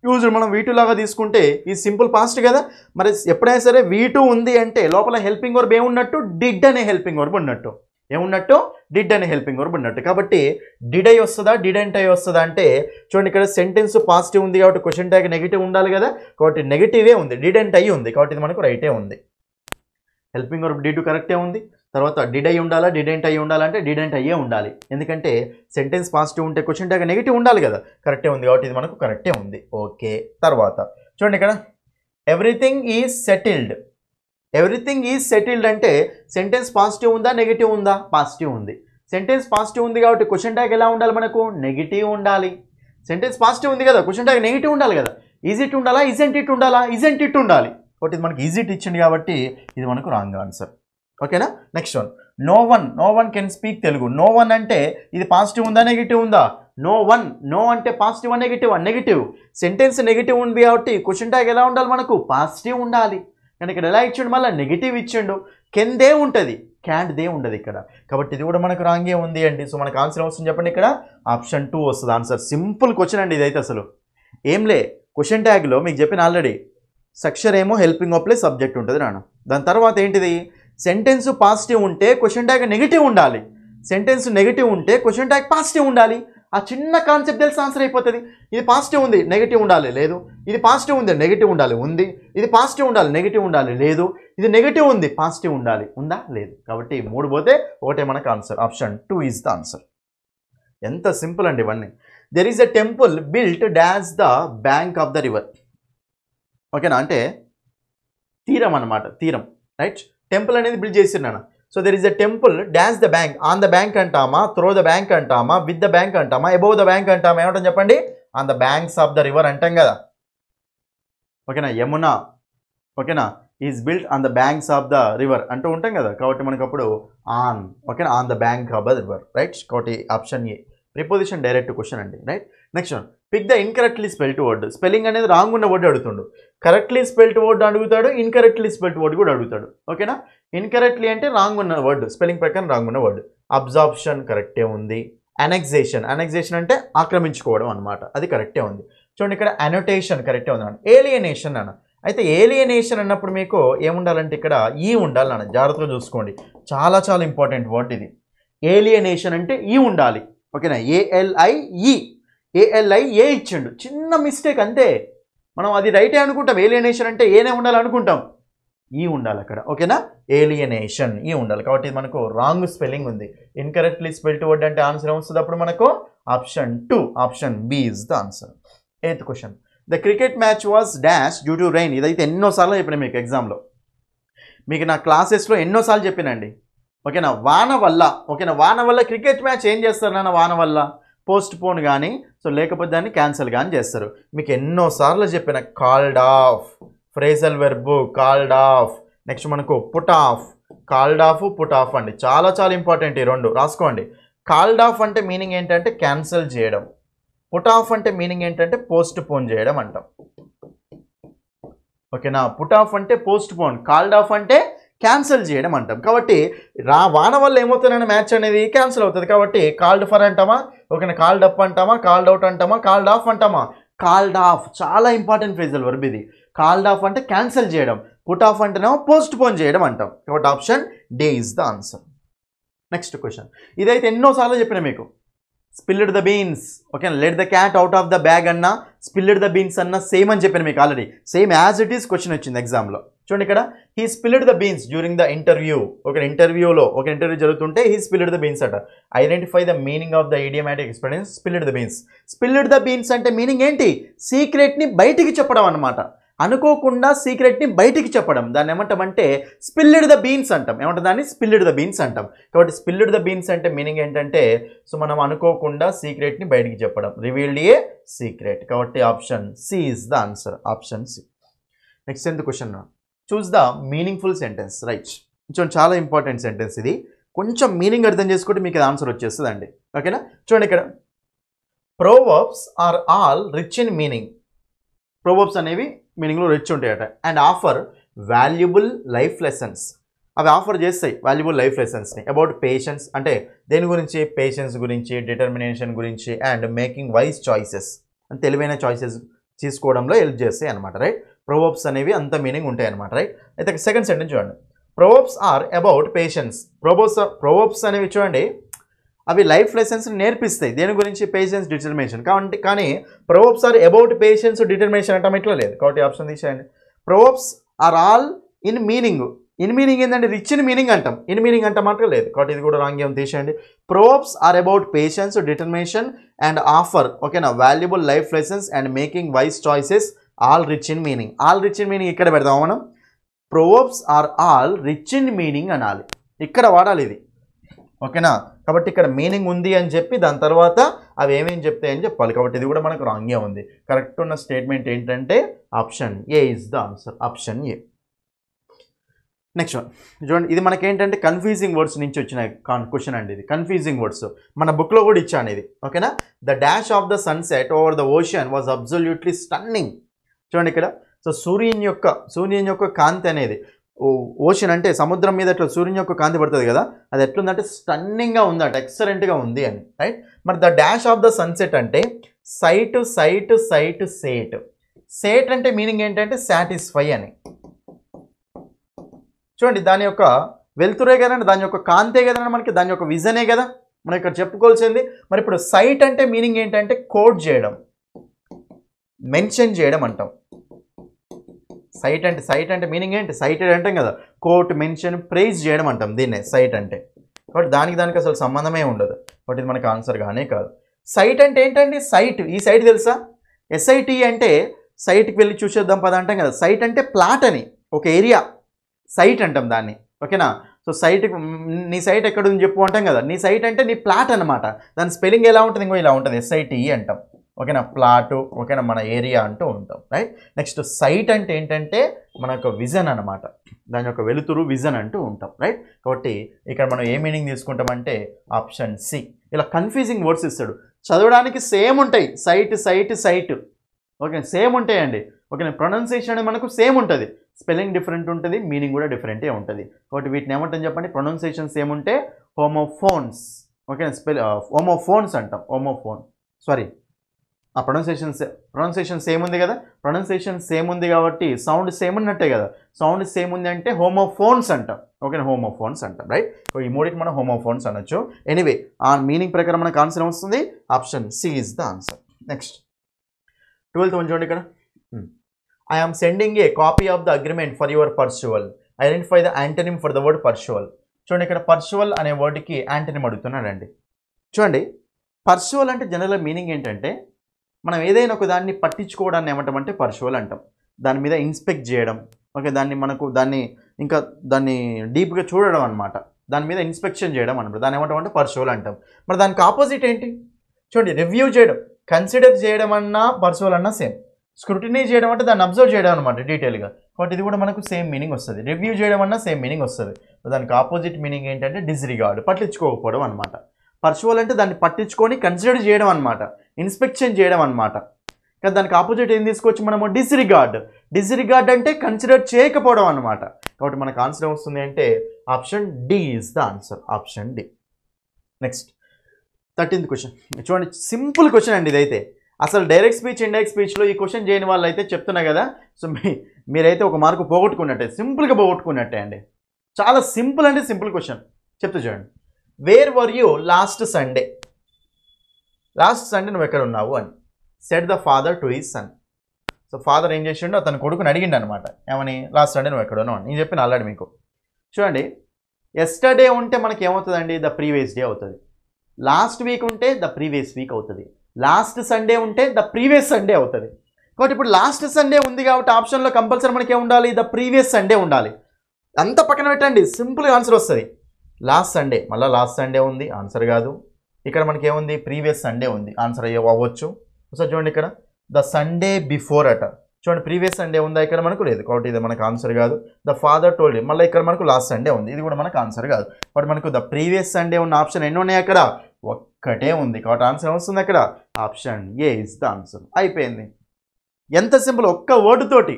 యూజ్డ్ మనం V2 లాగా తీసుకుంటే ఇది సింపుల్ పాస్ట్ కదా. మరి ఎప్పుడైనా సరే V2 ఉంది అంటే లోపల హెల్పింగ్ వర్బ్ ఏమున్నట్టు, డిడ్ అనే హెల్పింగ్ వర్బ్ ఉన్నట్టు, ఏమున్నట్టు, డిడ్ అనే హెల్పింగ్ వర్బ్ ఉన్నట్టు. కాబట్టి డిడ్ అయి వస్తుందా, డిడెంట్ అయి వస్తుందా అంటే చూడండి ఇక్కడ సెంటెన్స్ పాజిటివ్ ఉంది కాబట్టి క్వశ్చన్ ట్యాగ్ నెగిటివ్ ఉండాలి కదా, కాబట్టి నెగిటివే ఉంది, డిడెంట్ అయి ఉంది, కాబట్టి ఇది మనకు రైటే ఉంది. హెల్పింగ్ వర్బ్ డిడ్ కరెక్టే ఉంది. తర్వాత డిడ్ అయి ఉండాలా, డిడెంట్ అయి ఉండాలంటే డిడెంట్ అయ్యే ఉండాలి, ఎందుకంటే సెంటెన్స్ పాజిటివ్ ఉంటే క్వశ్చన్ ట్యాగ్ నెగిటివ్ ఉండాలి కదా, కరెక్టే ఉంది, కాబట్టి ఇది మనకు కరెక్టే ఉంది. ఓకే, తర్వాత చూడండి ఇక్కడ everything is settled, everything is settled అంటే సెంటెన్స్ పాజిటివ్ ఉందా నెగిటివ్ ఉందా, పాజిటివ్ ఉంది. సెంటెన్స్ పాజిటివ్ ఉంది కాబట్టి క్వశ్చన్ ట్యాగ్ ఎలా ఉండాలి మనకు, నెగిటివ్ ఉండాలి. సెంటెన్స్ పాజిటివ్ ఉంది కదా, క్వశ్చన్ ట్యాగ్ నెగిటివ్ ఉండాలి కదా, ఈజ్ ఇట్ ఉండాలా, ఇజెంట్ ఇట్ ఉండాలా, ఇజెంట్ ఇట్ ఉండాలి, కాబట్టి ఇది మనకి ఈజ్ ఇట్ ఇచ్చింది కాబట్టి ఇది మనకు రాంగ్ ఆన్సర్. ఓకేనా, next one no one can speak Telugu. No one అంటే ఇది పాజిటివ్ ఉందా నెగిటివ్ ఉందా, నో అంటే పాజిటివ్ నెగిటివ్. సెంటెన్స్ నెగిటివ్ ఉంది కాబట్టి క్వశ్చన్ ట్యాగ్ ఎలా ఉండాలి మనకు, పాజిటివ్ ఉండాలి. కానీ ఇక్కడ ఎలా ఇచ్చిండు, మళ్ళీ నెగిటివ్ ఇచ్చిండు. కెన్ దే ఉంటుంది, క్యాంట్ దే ఉండదు ఇక్కడ, కాబట్టి ఇది కూడా మనకు రాంగే ఉంది అండి. సో మనకు ఆన్సర్ వస్తుంది చెప్పండి, ఇక్కడ ఆప్షన్ 2 వస్తుంది ఆన్సర్. సింపుల్ క్వశ్చన్ అండి ఇదైతే, అసలు ఏంలే. క్వశ్చన్ ట్యాగ్లో మీకు చెప్పిన ఆల్రెడీ స్ట్రక్చర్ ఏమో హెల్పింగ్ వర్బ్ ప్లస్ సబ్జెక్ట్ ఉంటుంది నాన్న. దాని తర్వాత ఏంటిది, సెంటెన్స్ పాజిటివ్ ఉంటే క్వశ్చన్ ట్యాగ్ నెగిటివ్ ఉండాలి, సెంటెన్స్ నెగిటివ్ ఉంటే క్వశ్చన్ ట్యాగ్ పాజిటివ్ ఉండాలి. ఆ చిన్న కాన్సెప్ట్ తెలిసి ఆన్సర్ అయిపోతుంది. ఇది పాజిటివ్ ఉంది నెగిటివ్ ఉండాలి, లేదు. ఇది పాజిటివ్ ఉంది నెగిటివ్ ఉండాలి, ఉంది. ఇది పాజిటివ్ ఉండాలి నెగిటివ్ ఉండాలి, లేదు. ఇది నెగిటివ్ ఉంది పాజిటివ్ ఉండాలి, ఉందా, లేదు. కాబట్టి 3 పోతే ఒకటే మనకు answer, option 2 is the answer. ఎంత సింపుల్ అండి ఇవన్నీ. There is a temple built dash the bank of the river. ఓకేనా, అంటే తీరం అన్నమాట, తీరం. రైట్, టెంపుల్ అనేది బిల్డ్ చేసినాను. So there is a temple dash the bank, on the bank అంటామా, త్రో ద బ్యాంక్ అంటామా, విత్ ద బ్యాంక్ అంటామా, అబౌవ్ ద బ్యాంక్ అంటామా, ఏమంటాం చెప్పండి, on the banks of the river అంటాం కదా. ఓకేనా, యమునా ఓకేనా is built on the banks of the river అంటూ ఉంటాం కదా, కాబట్టి మనకు అప్పుడు ఆన్, ఓకేనా, on the bank of the river. Right, కాబట్టి option A preposition direct question అండి. Right, next one pick the incorrectly spelt word. Spelling అనేది రాంగ్ ఉన్న వర్డ్ అడుగుతుండు. కరెక్ట్లీ స్పెల్ట్ వర్డ్ అడుగుతాడు, ఇన్కరెక్ట్లీ స్పెల్ట్ వర్డ్ కూడా అడుగుతాడు. ఓకేనా? ఇన్కరెక్ట్లీ అంటే రాంగ్ ఉన్న వర్డ్, స్పెల్లింగ్ ప్రకారం రాంగ్ ఉన్న వర్డ్. అబ్జార్ప్షన్ కరెక్టే ఉంది. అనెక్సేషన్ అంటే ఆక్రమించుకోవడం అనమాట, అది కరెక్టే ఉంది. చూడండి ఇక్కడ అనోటేషన్ కరెక్టే ఉంది అన్న. ఏలియనేషన్ అన్న. అయితే ఏలియనేషన్ అన్నప్పుడు మీకు ఏముండాలంటే ఇక్కడ ఈ ఉండాలన్న, జాగ్రత్తగా చూసుకోండి, చాలా చాలా ఇంపార్టెంట్ వర్డ్ ఇది. ఏలియనేషన్ అంటే ఈ ఉండాలి. ఓకేనా? ఏఎల్ఐఏ ఇచ్చిండు, చిన్న మిస్టేక్ అంతే. మనం అది రైటే అనుకుంటాం, ఏలియనేషన్ అంటే ఏనే ఉండాలనుకుంటాం, ఈ ఉండాలి అక్కడ. ఓకేనా? ఏలియనేషన్ ఈ ఉండాలి. కాబట్టి మనకు రాంగ్ స్పెల్లింగ్ ఉంది. ఇన్కరెక్ట్లీ స్పెల్డ్ వర్డ్ అంటే ఆన్సర్ ఏమొస్తుంది అప్పుడు మనకు? Option 2, option B is the answer. 8th question. The cricket match was dash due to rain. ఇదైతే ఎన్నోసార్లు చెప్పిన మీకు ఎగ్జామ్లో, మీకు నా క్లాసెస్లో ఎన్నోసార్లు చెప్పినండి. ఓకేనా? వాన వల్ల. ఓకేనా? వాన వల్ల క్రికెట్ మ్యాచ్ ఏం చేస్తారు నాన్న? వాన వల్ల పోస్ట్ పోన్ కానీ లేకపోతే దాన్ని క్యాన్సిల్ కానీ చేస్తారు. మీకు ఎన్నోసార్లు చెప్పిన called off, phrasal verb called off, next మనకు put off, called off put off అండి, చాలా చాలా ఇంపార్టెంట్ ఈ రెండు రాసుకోండి. కాల్డ్ ఆఫ్ అంటే మీనింగ్ ఏంటంటే క్యాన్సిల్ చేయడం, పుట్ ఆఫ్ అంటే మీనింగ్ ఏంటంటే పోస్ట్ పోన్ చేయడం అంటాం. ఓకేనా? పుట్ ఆఫ్ అంటే పోస్ట్ పోన్, కాల్డ్ ఆఫ్ అంటే క్యాన్సిల్ చేయడం అంటాం. కాబట్టి వాన వల్ల ఏమవుతుందంటే మ్యాచ్ అనేది క్యాన్సిల్ అవుతుంది. కాబట్టి కాల్డ్ ఫర్ అంటామా? ఓకేనా? కాల్డ్ అప్ అంటామా? కాల్డ్ అవుట్ అంటామా? కాల్డ్ ఆఫ్ అంటామా? కాల్డ్ ఆఫ్ చాలా ఇంపార్టెంట్ ఫ్రేజల్ వర్బ్ ఇది. కాల్డ్ ఆఫ్ అంటే క్యాన్సిల్ చేయడం, పుట్ ఆఫ్ అంటేనేమో పోస్ట్ పోన్ చేయడం అంటాం. కాబట్టి option D is the answer. Next question. ఇదైతే ఎన్నోసార్లు చెప్పిన మీకు. Spilled the beans. Okay, let the cat out of the bag అన్న, స్పిల్డ్ ద బీన్స్ అన్న సేమ్ అని చెప్పాను మీకు already. Same as it is question వచ్చింది ఎగ్జామ్లో. చూడండి ఇక్కడ, he spilled the beans during the interview. ఒక ఇంటర్వ్యూలో ఒక ఇంటర్వ్యూ జరుగుతుంటే హీ స్పిల్డ్ ద బీన్స్ అట. Identify the meaning of the idiomatic expression spilled the beans. Spilled the beans అంటే మీనింగ్ ఏంటి? సీక్రెట్ని బయటికి చెప్పడం అనమాట. అనుకోకుండా సీక్రెట్ని బయటికి చెప్పడం, దాన్ని ఏమంటామంటే స్పిల్డ్ ద బీన్స్ అంటాం. ఏమంటాం దాన్ని? స్పిల్డ్ ద బీన్స్ అంటాం. కాబట్టి స్పిల్డ్ ద బీన్స్ అంటే మీనింగ్ ఏంటంటే మనం అనుకోకుండా సీక్రెట్ని బయటికి చెప్పడం, రివీల్డ్ ఏ సీక్రెట్. కాబట్టి option C is the answer, option C. Next 10th question. Choose the meaningful sentence. Right, కొంచెం చాలా ఇంపార్టెంట్ సెంటెన్స్ ఇది. కొంచెం మీనింగ్ అర్థం చేసుకుంటే మీకు అది ఆన్సర్ వచ్చేస్తుంది అండి. ఓకేనా? చూడండి ఇక్కడ, proverbs are all rich in meaning. Proverbs అనేవి మీనింగ్లో రిచ్ ఉంటాయట. And offer valuable life lessons. అవి ఆఫర్ చేస్తాయి వాల్యుబుల్ లైఫ్ లెసన్స్ని. అబౌట్ పేషెన్స్ అంటే దేని గురించి? పేషెన్స్ గురించి, డిటర్మినేషన్ గురించి, అండ్ మేకింగ్ వైజ్ చాయిసెస్, తెలివైన చాయిసెస్ తీసుకోవడంలో హెల్ప్ చేస్తాయి అనమాట. రైట్, ప్రోవర్బ్స్ అనేవి అంత మీనింగ్ ఉంటాయి అనమాట. రైట్, అయితే సెకండ్ సెంటెన్స్ చూడండి. Proverbs are about patience. Proverbs అనేవి చూడండి, అవి లైఫ్ లెసన్స్ నేర్పిస్తాయి. దేని గురించి? Patience, determination. కానీ proverbs are about patience, determination అంటే ఇట్లా లేదు. కాబట్టి ఆప్షన్ తీసేయండి. Proverbs are all in meaning. In meaning ఏంటంటే రిచ్ ఇన్ మీనింగ్ అంటాం, ఇన్ మీనింగ్ అంటే మాత్రం లేదు. కాబట్టి ఇది కూడా రాంగ్. ఏం తీసేయండి. Proverbs are about patience, determination and offer, ఓకేనా, valuable life lessons and making wise choices, all rich in meaning. All rich in meaning ఇక్కడ పెడదాం మనం. Proverbs are all rich in meaning అనాలి, ఇక్కడ వాడాలి ఇది. ఓకేనా? కాబట్టి ఇక్కడ మీనింగ్ ఉంది అని చెప్పి దాని తర్వాత అవి ఏమేమి చెప్తాయని చెప్పాలి. కాబట్టి ఇది కూడా మనకు రాంగే ఉంది. కరెక్ట్ ఉన్న స్టేట్మెంట్ ఏంటంటే option A is the answer, option A. Next one చూడండి, ఇది మనకేంటంటే కన్ఫ్యూజింగ్ వర్డ్స్ నుంచి వచ్చిన క్వశ్చన్ అండి. ఇది కన్ఫ్యూజింగ్ వర్డ్స్ మన బుక్లో కూడా ఇచ్చాను ఇది. ఓకేనా? The dash of the sunset over the ocean was absolutely stunning. చూడండి ఇక్కడ, సో సూర్యుని యొక్క కాంతి అనేది, ఓషన్ అంటే సముద్రం మీద అట్లా సూర్యుని యొక్క కాంతి పడుతుంది కదా, అది ఎట్లుందంటే స్టన్నింగ్గా ఉందట, ఎక్సలెంట్గా ఉంది అని. రైట్, మరి the dash of the sunset అంటే సైట్ సైట్ సైట్ సేట్. సేట్ అంటే మీనింగ్ ఏంటంటే సాటిస్ఫై అని. చూడండి, దాని యొక్క వెలుతురే కదండి, దాని యొక్క కాంతే కదండి, మనకి దాని యొక్క విజనే కదా మనం ఇక్కడ చెప్పుకోవాల్సింది. మరి ఇప్పుడు సైట్ అంటే మీనింగ్ ఏంటంటే కోట్ చేయడం, మెన్షన్ చేయడం అంటాం. సైట్ అంటే మీనింగ్ ఏంటి? సైటెడ్ అంటాం కదా, కోట్, మెన్షన్, ప్రైజ్ చేయడం అంటాం దీన్నే సైట్ అంటే. కాబట్టి దానికి అసలు సంబంధమే ఉండదు. కాబట్టి ఇది మనకు ఆన్సర్ కానే కాదు. సైట్ అంటే ఏంటండి? సైట్, ఈ సైట్ తెలుసా? SIT అంటే సైట్కి వెళ్ళి చూసేద్దాం పద అంటాం కదా. సైట్ అంటే ప్లాట్ అని, ఒక ఏరియా సైట్ అంటాం దాన్ని. ఓకేనా? సో సైట్, నీ సైట్ ఎక్కడ ఉంది చెప్పు అంటాం కదా. నీ సైట్ అంటే నీ ప్లాట్ అనమాట. దాని స్పెల్లింగ్ ఎలా ఉంటుంది? ఇంకో ఇలా ఉంటుంది, SIT అంటాం. ఓకేనా? ప్లాటు, ఓకేనా, మన ఏరియా అంటూ ఉంటాం. రైట్, నెక్స్ట్ సైట్ అంటే ఏంటంటే మన యొక్క విజన్ అనమాట, దాని యొక్క వెలుతురు, విజన్ అంటూ ఉంటాం. రైట్, కాబట్టి ఇక్కడ మనం ఏ మీనింగ్ తీసుకుంటామంటే ఆప్షన్ సి. ఇలా కన్ఫ్యూజింగ్ వర్డ్స్ ఇస్తాడు, చదవడానికి సేమ్ ఉంటాయి, సైట్ ఓకే సేమ్ ఉంటాయండి. ఓకే ప్రొనౌన్సియేషన్ అనేది మనకు సేమ్ ఉంటుంది, స్పెల్లింగ్ డిఫరెంట్ ఉంటుంది, మీనింగ్ కూడా డిఫరెంటే ఉంటుంది. కాబట్టి వీటిని ఏమంటాం చెప్పండి, ప్రొనౌన్సియేషన్ సేమ్ ఉంటే హోమోఫోన్స్. ఓకే హోమోఫోన్స్ అంటాం, సారీ ఆ ప్రొనౌన్సియేషన్ సేమ్ ఉంది కదా, ప్రొనౌన్సియేషన్ సేమ్ ఉంది కాబట్టి సౌండ్ సేమ్ ఉన్నట్టే కదా, సౌండ్ సేమ్ ఉంది అంటే హోమోఫోన్స్ అంటాం. ఓకేనా హోమోఫోన్స్ అంటాం రైట్. ఈ మూడింటి మనం హోమోఫోన్స్ అనొచ్చు. ఎనీవే ఆ మీనింగ్ ప్రకారం మనకు ఆన్సర్ వస్తుంది, option C is the answer. Next 12th one చూడండి ఇక్కడ, I am sending a copy of the agreement for your perusal, identify the antonym for the word perusal. చూడండి ఇక్కడ పర్సువల్ అనే వర్డ్కి యాంటనిమ్ అడుగుతున్నాడండి. చూడండి పర్సువల్ అంటే జనరల్ మీనింగ్ ఏంటంటే మనం ఏదైనా ఒక దాన్ని పట్టించుకోవడాన్ని ఏమంటామంటే పర్సువల్ అంటాం, దాని మీద ఇన్స్పెక్ట్ చేయడం. ఓకే దాన్ని డీప్గా చూడడం అనమాట, దాని మీద ఇన్స్పెక్షన్ చేయడం అనమాట, దాన్ని ఏమంటామంటే పర్సువల్ అంటాం. మరి దానికి ఆపోజిట్ ఏంటి చూడండి, రివ్యూ చేయడం, కన్సిడర్ చేయడం అన్నా పర్సువల్ అన్నా సేమ్, స్క్రూటినీ చేయడం అంటే దాన్ని అబ్జర్వ్ చేయడం అనమాట డీటెయిల్గా. కాబట్టి ఇది కూడా మనకు సేమ్ మీనింగ్ వస్తుంది, రివ్యూ చేయడం అన్నా సేమ్ మీనింగ్ వస్తుంది. దానికి ఆపోజిట్ మీనింగ్ ఏంటంటే డిస్రిగార్డ్, పట్టించుకోకపోవడం అనమాట. పర్సువల్ అంటే దాన్ని పట్టించుకొని కన్సిడర్ చేయడం అనమాట, ఇన్స్పెక్షన్ చేయడం అనమాట. కానీ దానికి ఆపోజిట్ ఏం తీసుకోవచ్చు మనము, డిస్రిగార్డ్ అంటే కన్సిడర్ చేయకపోవడం అనమాట. కాబట్టి మనకు ఆన్సర్ వస్తుంది అంటే option D is the answer, option D. Next 13th question చూడండి, సింపుల్ క్వశ్చన్ అండి ఇదైతే. అసలు డైరెక్ట్ స్పీచ్ ఇండైరెక్ట్ స్పీచ్లో ఈ క్వశ్చన్ చేయని వాళ్ళు అయితే చెప్తున్నా కదా, సో మీరైతే ఒక మార్కు పోగొట్టుకున్నట్టే, సింపుల్గా పోగొట్టుకున్నట్టే అండి. చాలా సింపుల్ అంటే సింపుల్ క్వశ్చన్ చెప్తూ చూడండి. Where were you last Sunday నువ్వు ఎక్కడ ఉన్నావు అని said the father to his son. So father ఏం చేసిండు, అతని కొడుకుని అడిగిండు అనమాట, ఏమని లాస్ట్ సండే నువ్వు ఎక్కడ ఉన్నావు అని. నేను చెప్పిన ఆల్రెడీ మీకు. చూడండి ఎస్టర్డే ఉంటే మనకి ఏమవుతుందండి, ద ప్రీవియస్ డే అవుతుంది. లాస్ట్ వీక్ ఉంటే ద ప్రీవియస్ వీక్ అవుతుంది. లాస్ట్ సండే ఉంటే ద ప్రీవియస్ సండే అవుతుంది. కాబట్టి ఇప్పుడు లాస్ట్ సండే ఉంది కాబట్టి ఆప్షన్లో కంపల్సరీ మనకి ఏం ఉండాలి, ద ప్రీవియస్ సండే ఉండాలి. అంత పక్కన పెట్టండి, సింపుల్గా ఆన్సర్ వస్తుంది. లాస్ట్ సండే మళ్ళీ లాస్ట్ సండే ఉంది, ఆన్సర్ కాదు. ఇక్కడ మనకి ఏముంది, ప్రీవియస్ సండే ఉంది, ఆన్సర్ అవ్వచ్చు. సో చూడండి ఇక్కడ ద సండే బిఫోర్ అట, చూడండి ప్రీవియస్ సండే ఉందా, ఇక్కడ మనకు లేదు, కాబట్టి ఇది మనకు ఆన్సర్ కాదు. ద ఫాదర్ టోల్డ్ మళ్ళీ ఇక్కడ మనకు లాస్ట్ సండే ఉంది, ఇది కూడా మనకు ఆన్సర్ కాదు. కాబట్టి మనకు ద ప్రీవియస్ సండే ఉన్న ఆప్షన్ ఎన్ని ఉన్నాయి, అక్కడ ఒక్కటే ఉంది. కాబట్టి ఆన్సర్ వస్తుంది అక్కడ, option A is the answer. అయిపోయింది, ఎంత సింపుల్, ఒక్క వర్డ్ తోటి.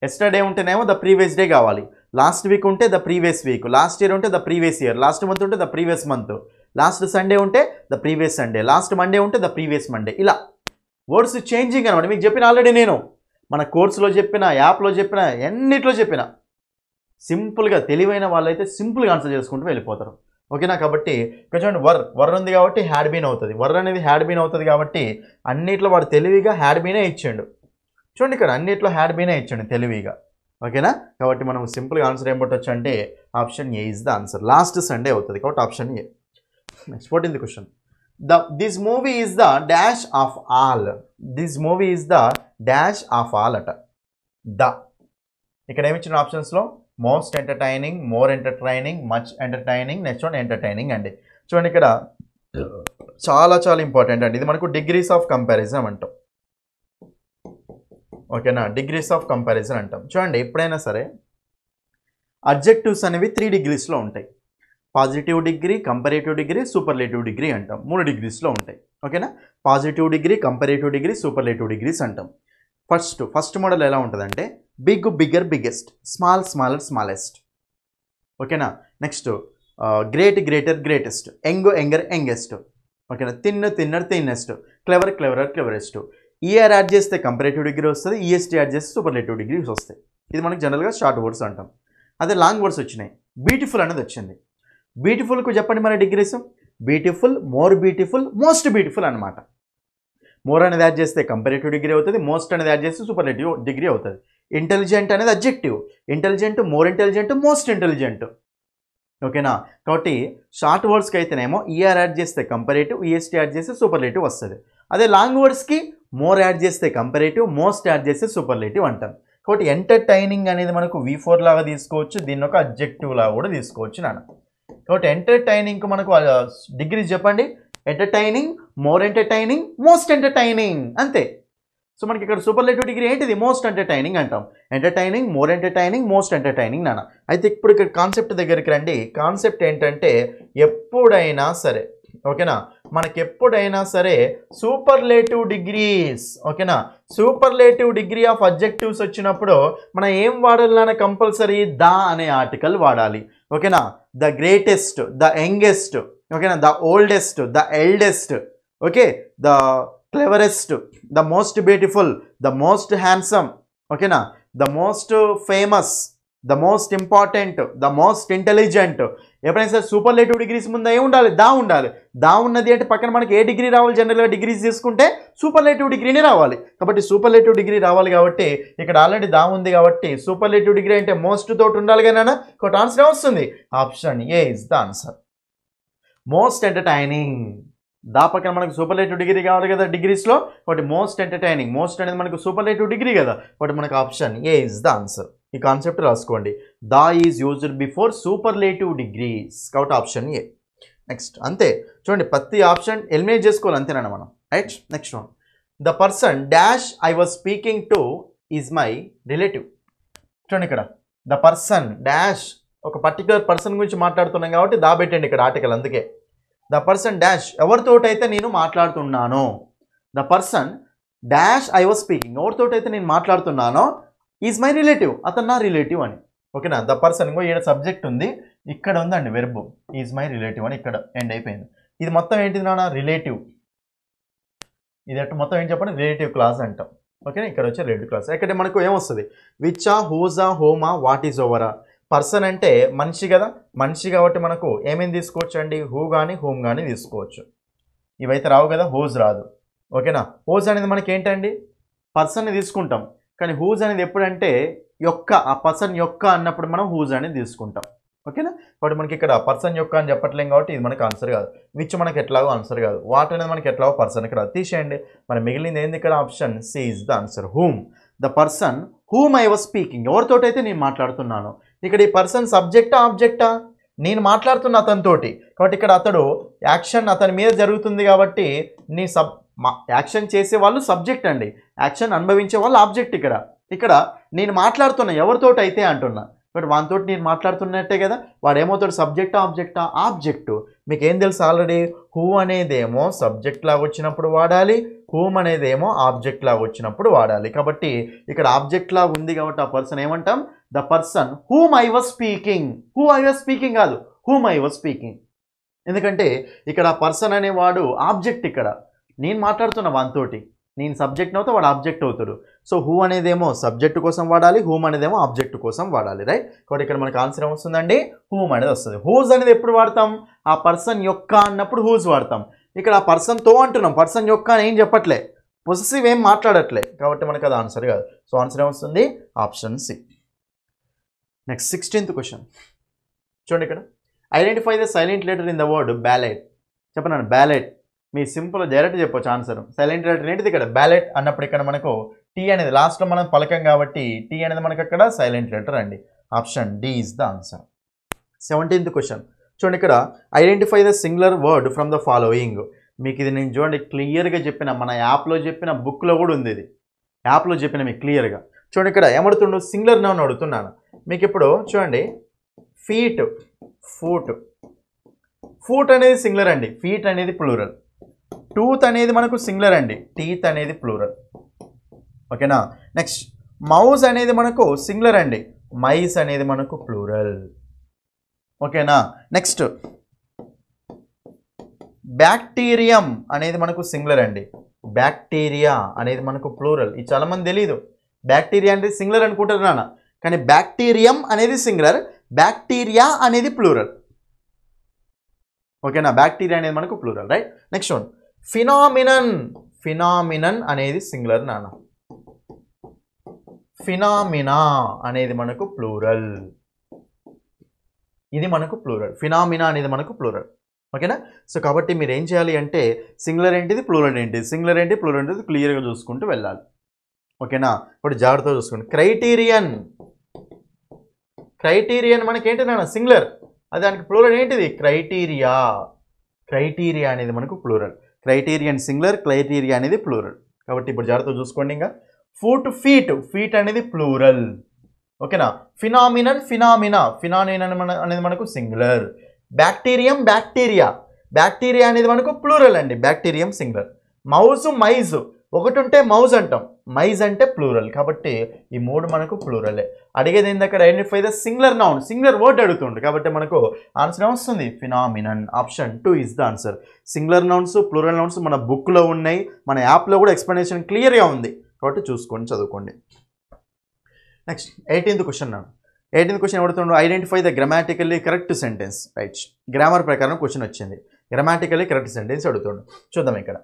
ఎస్టర్డే ఉంటేనేమో ద ప్రీవియస్ డే కావాలి, లాస్ట్ వీక్ ఉంటే the previous week, last year ఉంటే the previous year, last month ఉంటే the previous month, last Sunday ఉంటే the previous Sunday, last Monday ఉంటే ద ప్రీవియస్ మండే. ఇలా వర్డ్స్ చేంజింగ్ అనమాట. మీకు చెప్పిన ఆల్రెడీ నేను మన కోర్సులో చెప్పిన, యాప్లో చెప్పిన, ఎన్నిట్లో చెప్పిన. సింపుల్గా తెలివైన వాళ్ళైతే సింపుల్గా ఆన్సర్ చేసుకుంటూ వెళ్ళిపోతారు. ఓకేనా. కాబట్టి ఇక్కడ చూడండి, వర్ ఉంది కాబట్టి హ్యాడ్ బీన్ అవుతుంది. వర్ అనేది హ్యాడ్ బీన్ అవుతుంది కాబట్టి అన్నిట్లో వాడు తెలివిగా హ్యాడ్ బీనే ఇచ్చాడు. చూడండి ఇక్కడ అన్నిట్లో హ్యాడ్ బీనే ఇచ్చాడు తెలివిగా. ఓకేనా. కాబట్టి మనం సింపుల్గా ఆన్సర్ ఏం పట్టవచ్చు అంటే option A is the answer. Last Sunday అవుతుంది కాబట్టి option A. Next 14th question. This movie is the dash of all. This movie is the dash of all అట. ఇక్కడ ఏమి ఇచ్చిన ఆప్షన్స్లో most entertaining, more entertaining, much entertaining, next one entertaining అండి. చూడండి ఇక్కడ చాలా చాలా ఇంపార్టెంట్ అండి. ఇది మనకు డిగ్రీస్ ఆఫ్ కంపారిజన్ అంటాం. ఓకేనా, డిగ్రీస్ ఆఫ్ కంపారిజన్ అంటాం. చూడండి ఎప్పుడైనా సరే అడ్జెక్టివ్స్ అనేవి 3 డిగ్రీస్లో ఉంటాయి. Positive degree, comparative degree, superlative degree అంటాం. 3 డిగ్రీస్లో ఉంటాయి. ఓకేనా. Positive degree, comparative degree, superlative degrees అంటాం. ఫస్ట్ మోడల్ ఎలా ఉంటుందంటే big, bigger, biggest, small, smaller, smallest. ఓకేనా. Next great, greater, greatest, young, younger, youngest. ఓకేనా. Thinner, thinnest, clever, cleverer, cleverest. E R add చేస్తే కంపారేటివ్ డిగ్రీ వస్తుంది, ఈఎస్టీ యాడ్ చేస్తే superlative degrees వస్తాయి. ఇది మనకి జనరల్గా షార్ట్ వర్డ్స్ అంటాం. అదే లాంగ్ వర్డ్స్ వచ్చినాయి. బ్యూటిఫుల్ అనేది వచ్చింది. బ్యూటిఫుల్కు చెప్పండి మన degrees. Beautiful, more beautiful, most beautiful అనమాట. మోర్ అనేది యాడ్ చేస్తే కంపారేటివ్ డిగ్రీ అవుతుంది, మోస్ట్ అనేది యాడ్ చేస్తే సూపర్లేటివ్ డిగ్రీ అవుతుంది. ఇంటెలిజెంట్ అనేది adjective. Intelligent, more intelligent, most intelligent. ఓకేనా. కాబట్టి షార్ట్ వర్డ్స్కి అయితేనేమో ఈఆర్ యాడ్ చేస్తే కంపారేటివ్, ఈఎస్టీ యాడ్ చేస్తే సూపర్లేటివ్ వస్తుంది. అదే లాంగ్ వర్డ్స్కి మోర్ యాడ్ చేస్తే కంపారేటివ్, మోస్ట్ యాడ్ చేస్తే సూపర్లేటివ్ అంటాం. కాబట్టి ఎంటర్టైనింగ్ అనేది మనకు V4 లాగా తీసుకోవచ్చు, దీన్ని ఒక అడ్జెక్టివ్ లాగా కూడా తీసుకోవచ్చు నాన్న. కాబట్టి ఎంటర్టైనింగ్కి మనకు డిగ్రీస్ చెప్పండి. Entertaining, more entertaining, most entertaining, అంతే. సో మనకి ఇక్కడ సూపర్లేటివ్ డిగ్రీ ఏంటిది, మోస్ట్ ఎంటర్టైనింగ్ అంటాం. Entertaining, more entertaining, most entertaining నాన్న. అయితే ఇప్పుడు ఇక్కడ కాన్సెప్ట్ దగ్గరికి రండి. కాన్సెప్ట్ ఏంటంటే ఎప్పుడైనా సరే ఓకేనా మనకి ఎప్పుడైనా సరే సూపర్లేటివ్ డిగ్రీస్ ఓకేనా సూపర్లేటివ్ డిగ్రీ ఆఫ్ అడ్జెక్టివ్స్ వచ్చినప్పుడు మనం ఏం వాడాలన్నా కంపల్సరీ ద అనే ఆర్టికల్ వాడాలి ఓకేనా ద గ్రేటెస్ట్ ద యంగెస్ట్ ఓకేనా the oldest the eldest okay the cleverest the most beautiful the most handsome ఓకేనా the most famous the most important the most intelligent ఎప్పుడైనా సరే సూపర్లేటివ్ డిగ్రీస్ ముందు ఏమి ఉండాలి దా ఉన్నది అంటే పక్కన మనకి ఏ డిగ్రీ రావాలి జనరల్గా డిగ్రీస్ తీసుకుంటే సూపర్లేటివ్ డిగ్రీనే రావాలి కాబట్టి సూపర్లేటివ్ డిగ్రీ రావాలి కాబట్టి ఇక్కడ ఆల్రెడీ దా ఉంది కాబట్టి సూపర్లేటివ్ డిగ్రీ అంటే మోస్ట్ తోటి ఉండాలి కానీ ఒకటి ఆన్సర్ వస్తుంది option A is the answer most entertaining the పక్కన మనకు సూపర్లేటివ్ డిగ్రీ కావాలి కదా డిగ్రీస్లో ఒకటి మోస్ట్ ఎంటర్టైనింగ్ మోస్ట్ అనేది మనకు సూపర్లేటివ్ డిగ్రీ కదా ఒకటి మనకు option A is the answer ఈ కాన్సెప్ట్ రాసుకోండి the is used before superlative degrees కాబట్టి ఆప్షన్ ఏ నెక్స్ట్ అంతే చూడండి ప్రతి ఆప్షన్ ఎలిమినేట్ చేసుకోవాలి అంతేనా మనం right next one the person dash I was speaking to is my relative చూడండి ఇక్కడ ద పర్సన్ డాష్ ఒక పర్టికులర్ పర్సన్ గురించి మాట్లాడుతున్నాం కాబట్టి దా పెట్టండి ఇక్కడ ఆర్టికల్ అందుకే ద పర్సన్ డాష్ ఎవరితోటైతే నేను మాట్లాడుతున్నానో the person dash I was speaking ఎవరితోటైతే నేను మాట్లాడుతున్నానో ఈజ్ మై రిలేటివ్ అతను నా రిలేటివ్ అని ఓకేనా ద పర్సన్ ఇంకో ఈడ సబ్జెక్ట్ ఉంది ఇక్కడ ఉందండి వెర్బ్ ఈజ్ మై రిలేటివ్ అని ఇక్కడ ఎండ్ అయిపోయింది ఇది మొత్తం ఏంటిది నాన్న రిలేటివ్ ఇది అటు మొత్తం ఏం చెప్పండి రిలేటివ్ క్లాస్ అంటాం ఓకేనా ఇక్కడ వచ్చే రిలేటివ్ క్లాస్ ఇక్కడ మనకు ఏమొస్తుంది విచ్చా హూజా హోమా వాట్ ఈజ్ ఓవరా పర్సన్ అంటే మనిషి కదా మనిషి కాబట్టి మనకు ఏమేమి తీసుకోవచ్చు అండి హూ కానీ హూమ్ కానీ తీసుకోవచ్చు ఇవైతే రావు కదా హూజ్ రాదు ఓకేనా హూజ్ అనేది మనకి ఏంటండి పర్సన్ని తీసుకుంటాం కానీ హూజ్ అనేది ఎప్పుడంటే యొక్క ఆ పర్సన్ యొక్క అన్నప్పుడు మనం హూజ్ అనేది తీసుకుంటాం ఓకేనా కాబట్టి మనకి ఇక్కడ పర్సన్ యొక్క అని చెప్పట్లేం కాబట్టి ఇది మనకి ఆన్సర్ కాదు విచ్ మనకి ఎట్లాగో ఆన్సర్ కాదు వాట్ అనేది మనకి ఎట్లాగో పర్సన్కి రాదు తీసేయండి మరి మిగిలింది ఏంది ఇక్కడ option C is the answer whom the person whom I was speaking ఎవరితోటైతే నేను మాట్లాడుతున్నాను ఇక్కడ ఈ పర్సన్ సబ్జెక్టా ఆబ్జెక్టా నేను మాట్లాడుతున్న అతనితోటి కాబట్టి ఇక్కడ అతడు యాక్షన్ అతని మీద జరుగుతుంది కాబట్టి నీ యాక్షన్ చేసే వాళ్ళు సబ్జెక్ట్ అండి యాక్షన్ అనుభవించే వాళ్ళు ఆబ్జెక్ట్ ఇక్కడ నేను మాట్లాడుతున్నా ఎవరితోటి అయితే అంటున్నా బట్ వానితోటి నేను మాట్లాడుతున్నట్టే కదా వాడు ఏమవుతాడు సబ్జెక్టా ఆబ్జెక్టా ఆబ్జెక్టు మీకు ఏం తెలుసు ఆల్రెడీ హూ అనేదేమో సబ్జెక్ట్ లాగా వచ్చినప్పుడు వాడాలి హూమ్ అనేదేమో ఆబ్జెక్ట్ లాగా వచ్చినప్పుడు వాడాలి కాబట్టి ఇక్కడ ఆబ్జెక్ట్ లాగా ఉంది కాబట్టి ఆ పర్సన్ ఏమంటాం the person whom I was speaking who I was speaking కాదు హూమ్ ఐ వాజ్ స్పీకింగ్ ఎందుకంటే ఇక్కడ పర్సన్ అనేవాడు ఆబ్జెక్ట్ ఇక్కడ నేను మాట్లాడుతున్నా వానితోటి నేను సబ్జెక్ట్ అవుతా వాడు ఆబ్జెక్ట్ అవుతాడు సో హూ అనేదేమో సబ్జెక్ట్ కోసం వాడాలి హూమ్ అనేదేమో ఆబ్జెక్ట్ కోసం వాడాలి రైట్ కాబట్టి ఇక్కడ మనకు ఆన్సర్ ఏమొస్తుందండి హూమ్ అనేది వస్తుంది హూజ్ అనేది ఎప్పుడు వాడతాం ఆ పర్సన్ యొక్క అన్నప్పుడు హూజ్ వాడతాం ఇక్కడ ఆ పర్సన్తో అంటున్నాం పర్సన్ యొక్క అని ఏం చెప్పట్లే పొసెసివ్ ఏం మాట్లాడట్లే కాబట్టి మనకు అది ఆన్సర్ కాదు సో ఆన్సర్ ఏమొస్తుంది option C next 16th question చూడండి ఇక్కడ identify the silent letter in the word ballet చెప్పండి బ్యాలెట్ మీ సింపుల్ డైరెక్ట్ చెప్పొచ్చు ఆన్సర్ సైలెంట్ లెటర్ ఏంటిది ఇక్కడ బ్యాలెట్ అన్నప్పుడు ఇక్కడ మనకు టీ అనేది లాస్ట్లో మనం పలకం కాబట్టి టీ అనేది మనకు అక్కడ సైలెంట్ లెటర్ అండి option D is the answer 17th question చూడండి ఇక్కడ identify the singular word from the following మీకు ఇది నేను చూడండి క్లియర్గా చెప్పిన మన యాప్లో చెప్పిన బుక్లో కూడా ఉంది ఇది యాప్లో చెప్పిన మీకు క్లియర్గా చూడండి ఇక్కడ ఏమడుతుండు సింగులర్ నౌన్ అడుగుతున్నాను మీకు ఇప్పుడు చూడండి ఫీట్ ఫూట్ అనేది సింగులర్ అండి ఫీట్ అనేది ప్లూరల్ టూత్ అనేది మనకు సింగులర్ అండి టీత్ అనేది ప్లూరల్ ఓకేనా నెక్స్ట్ మౌస్ అనేది మనకు సింగులర్ అండి మైస్ అనేది మనకు ప్లూరల్ ఓకేనా నెక్స్ట్ బ్యాక్టీరియం అనేది మనకు సింగులర్ అండి బ్యాక్టీరియా అనేది మనకు ప్లూరల్ ఇది చాలామంది తెలీదు బ్యాక్టీరియా అనేది సింగులర్ అనుకుంటారు నాన్న కానీ బ్యాక్టీరియం అనేది సింగులర్ బ్యాక్టీరియా అనేది ప్లూరల్ ఓకేనా బ్యాక్టీరియా అనేది మనకు plural right next one phenomenon అనేది సింగులర్ నాన్న ఫినామినా అనేది మనకు ప్లూరల్ ఇది మనకు ప్లూరల్ ఫినామినా అనేది మనకు ప్లూరల్ ఓకేనా సో కాబట్టి మీరు ఏం చేయాలి అంటే సింగులర్ ఏంటిది ప్లూరల్ ఏంటిది సింగులర్ ఏంటి ప్లూరల్ ఏంటిది క్లియర్గా చూసుకుంటూ వెళ్ళాలి ఓకేనా ఇప్పుడు జాగ్రత్తగా చూసుకోండి క్రైటీరియన్ మనకేంటి నాన్న సింగులర్ అది దానికి ప్లూరల్ ఏంటిది క్రైటీరియా అనేది మనకు ప్లూరల్ క్రైటీరియన్ సింగులర్ క్రైటీరియా అనేది ప్లూరల్ కాబట్టి ఇప్పుడు జాగ్రత్తగా చూసుకోండి ఇంకా ఫీట్ అనేది ప్లూరల్ ఓకేనా ఫినామినా అనేది మనకు సింగులర్ బ్యాక్టీరియా బ్యాక్టీరియా అనేది మనకు ప్లూరల్ అండి, బ్యాక్టీరియం సింగులర్. మౌజ్ మైజ్ ఒకటి ఉంటే మౌజ్ అంటాం, మైజ్ అంటే ప్లూరల్, కాబట్టి ఈ మూడు మనకు ప్లూరలే. అడిగేది ఏంది అక్కడ, identify the singular noun, singular word అడుగుతుండు కాబట్టి మనకు ఆన్సర్ వస్తుంది phenomenon. Option 2 is the answer. Singular nouns plural nouns మన బుక్లో ఉన్నాయి, మన యాప్లో కూడా ఎక్స్ప్లెనేషన్ క్లియర్గా ఉంది కాబట్టి చూసుకోండి, చదువుకోండి. Next 18th question. 18th question అడుగుతుండు, identify the grammatically correct sentence. Right, grammar ప్రకారం క్వశ్చన్ వచ్చింది, గ్రామాటికల్లీ కరెక్ట్ సెంటెన్స్ అడుగుతుండు. చూద్దాం ఇక్కడ,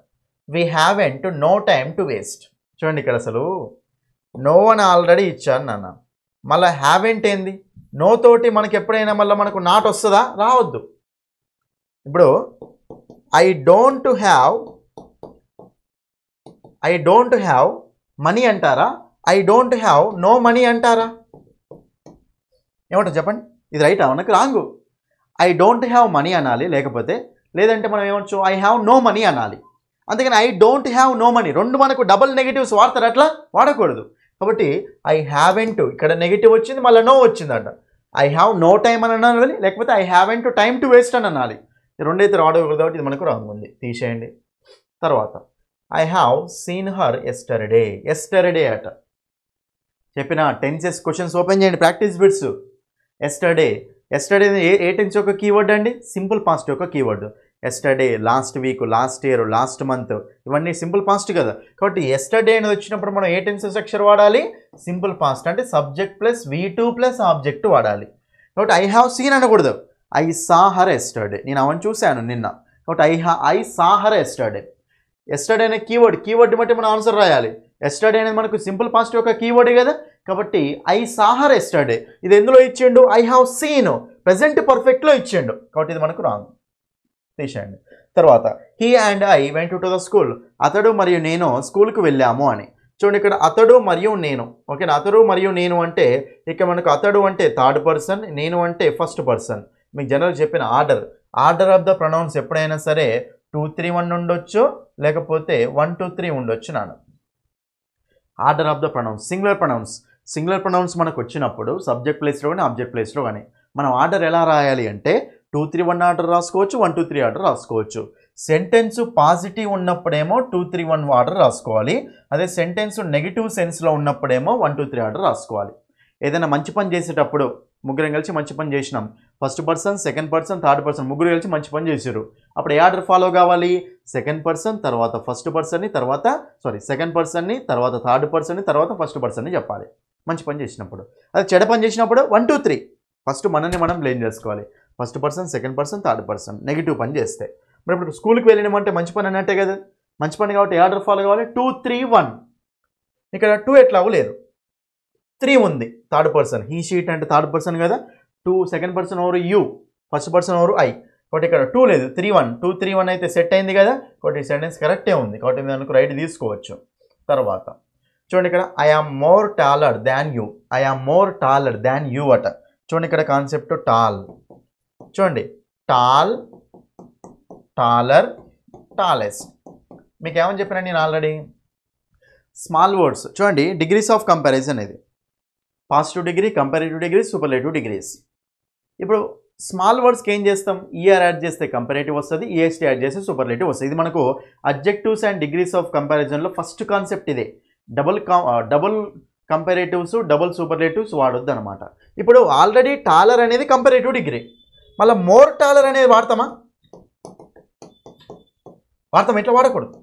we haven't no time to waste. చూడండి ఇక్కడ అసలు నో అని ఆల్రెడీ ఇచ్చాను నాన్న, మళ్ళీ హ్యావెంట్ ఏంది, నో తోటి మనకి ఎప్పుడైనా మళ్ళీ మనకు నాట్ వస్తుందా, రావద్దు. ఇప్పుడు ఐ డోంట్ హ్యావ్ మనీ అంటారా, I don't have no money అంటారా, ఏమంటారు చెప్పండి, ఇది రైటా మనకు wrong. I don't have money అనాలి, లేదంటే మనం ఏమొచ్చు ఐ హ్యావ్ నో మనీ అనాలి. అందుకని I don't have no money రెండు మనకు డబుల్ నెగిటివ్స్ వాడతారు, అట్లా వాడకూడదు. కాబట్టి ఐ హ్యావెంట్ ఇక్కడ నెగిటివ్ వచ్చింది, మళ్ళీ నో వచ్చిందట. ఐ హ్యావ్ నో టైమ్ అని అనాలి, లేకపోతే I haven't time to waste అని అనాలి. రెండైతే వాడకూడదు కాబట్టి ఇది మనకు రాంగ్ ఉంది, తీసేయండి. తర్వాత I have seen her yesterday అట. చెప్పిన టెన్సెస్ క్వశ్చన్స్ ఓపెన్ చేయండి, ప్రాక్టీస్ బిట్స్. ఎస్టర్డే ఏ టెన్స్ యొక్క కీవర్డ్ అండి, సింపుల్ పాస్ట్ యొక్క keyword. Yesterday, last week, last year, last month, ఇవన్నీ సింపుల్ పాస్ట్ కదా. కాబట్టి ఎస్టర్డే అనేది వచ్చినప్పుడు మనం ఏ టెన్స్ స్ట్రక్చర్ వాడాలి, సింపుల్ పాస్ట్ అంటే subject plus V2 plus object వాడాలి. కాబట్టి ఐ హ్యావ్ సీన్ అనకూడదు, ఐ సా హర్ ఎస్టర్డే, నేను అవన్నీ చూశాను నిన్న. కాబట్టి I saw her yesterday. Yesterday అనే కీవర్డ్ బట్టి మనం ఆన్సర్ రాయాలి. ఎస్టర్డే అనేది మనకు సింపుల్ పాస్ట్ యొక్క కీవర్డ్ కదా, కాబట్టి ఐ సా హర్ ఎస్టర్డే ఇది ఎందులో ఇచ్చిండు, ఐ హ్యావ్ సీన్ ప్రెజెంట్ పర్ఫెక్ట్లో ఇచ్చిండు, కాబట్టి ఇది మనకు రాంగ్, తీసేయండి. తర్వాత he and I went to the school, అతడు మరియు నేను స్కూల్కి వెళ్ళాము అని. చూడండి ఇక్కడ అతడు మరియు నేను, ఓకేనా. అతడు మరియు నేను అంటే ఇక్కడ మనకు అతడు అంటే థర్డ్ పర్సన్, నేను అంటే ఫస్ట్ పర్సన్. మీకు జనరల్ చెప్పిన ఆర్డర్ ఆఫ్ ద ప్రొనౌన్స్ ఎప్పుడైనా సరే 2, 3, 1 ఉండొచ్చు, లేకపోతే 1, 2, 3 ఉండొచ్చు నాన్న. Order of the pronouns, singular pronouns మనకు వచ్చినప్పుడు సబ్జెక్ట్ ప్లేస్లో కానీ ఆబ్జెక్ట్ ప్లేస్లో కానీ మనం ఆర్డర్ ఎలా రాయాలి అంటే 2, 3, 1 ఆర్డర్ రాసుకోవచ్చు, 1, 2, 3 ఆర్డర్ రాసుకోవచ్చు. సెంటెన్స్ పాజిటివ్ ఉన్నప్పుడేమో 2, 3, 1 ఆర్డర్ రాసుకోవాలి. అదే సెంటెన్స్ నెగిటివ్ సెన్స్లో ఉన్నప్పుడేమో 1, 2, 3 ఆర్డర్ రాసుకోవాలి. ఏదైనా మంచి పని చేసేటప్పుడు ముగ్గురం కలిసి మంచి పని చేసినాం, first person, second person, third person, ముగ్గురు కలిసి మంచి పని చేశారు. అప్పుడు ఏ ఆర్డర్ ఫాలో కావాలి, సెకండ్ పర్సన్ తర్వాత ఫస్ట్ పర్సన్ని, సెకండ్ పర్సన్ని తర్వాత థర్డ్ పర్సన్ని తర్వాత ఫస్ట్ పర్సన్ని చెప్పాలి మంచి పని చేసినప్పుడు. అదే చెడ పని చేసినప్పుడు 1, 2, 3 ఫస్ట్ మనల్ని మనం బ్లేమ్ చేసుకోవాలి. First person, second person, third person negative పని చేస్తే. మరి ఇప్పుడు స్కూల్కి వెళ్ళినామంటే మంచి పని అన్నట్టే కదా, మంచి పని కాబట్టి ఏ ఆర్డర్ ఫాలో కావాలి, 2, 3, 1. ఇక్కడ 2 ఎట్లా అవ్వలేదు, 3 ఉంది, థర్డ్ పర్సన్, హీ షీట్ అంటే థర్డ్ పర్సన్ కదా. 2 సెకండ్ పర్సన్ ఎవరు, యూ, ఫస్ట్ పర్సన్ ఎవరు, ఐ. కాబట్టి ఇక్కడ 2 లేదు, 3, 1. 2, 3, 1 అయితే సెట్ అయింది కదా, కాబట్టి సెంటెన్స్ కరెక్టే ఉంది, కాబట్టి మనకు రైట్ తీసుకోవచ్చు. తర్వాత చూడండి ఇక్కడ I am more taller than you అట. చూడండి ఇక్కడ కాన్సెప్ట్ టాల్, చూడండి టాలర్, టాలెస్ట్. మీకు ఏమని చెప్పినా నేను ఆల్రెడీ స్మాల్ వర్డ్స్. చూడండి డిగ్రీస్ ఆఫ్ కంపారిజన్ ఇది, positive degree, comparative degree, superlative degrees. ఇప్పుడు స్మాల్ వర్డ్స్కి ఏం చేస్తాం, ఈఆర్ యాడ్ చేస్తే కంపారేటివ్ వస్తుంది, ఈఎస్టీ యాడ్ చేస్తే సూపర్లేటివ్ వస్తుంది. ఇది మనకు అడ్జెక్టివ్స్ అండ్ డిగ్రీస్ ఆఫ్ కంపారిజన్లో ఫస్ట్ కాన్సెప్ట్ ఇదే. డబుల్ కంపారేటివ్స్, డబుల్ సూపర్లేటివ్స్ వాడొద్దు అనమాట. ఇప్పుడు ఆల్రెడీ టాలర్ అనేది కంపారేటివ్ డిగ్రీ, మళ్ళీ మోర్ టాలర్ అనేది వాడతాం, ఎట్లా వాడకూడదు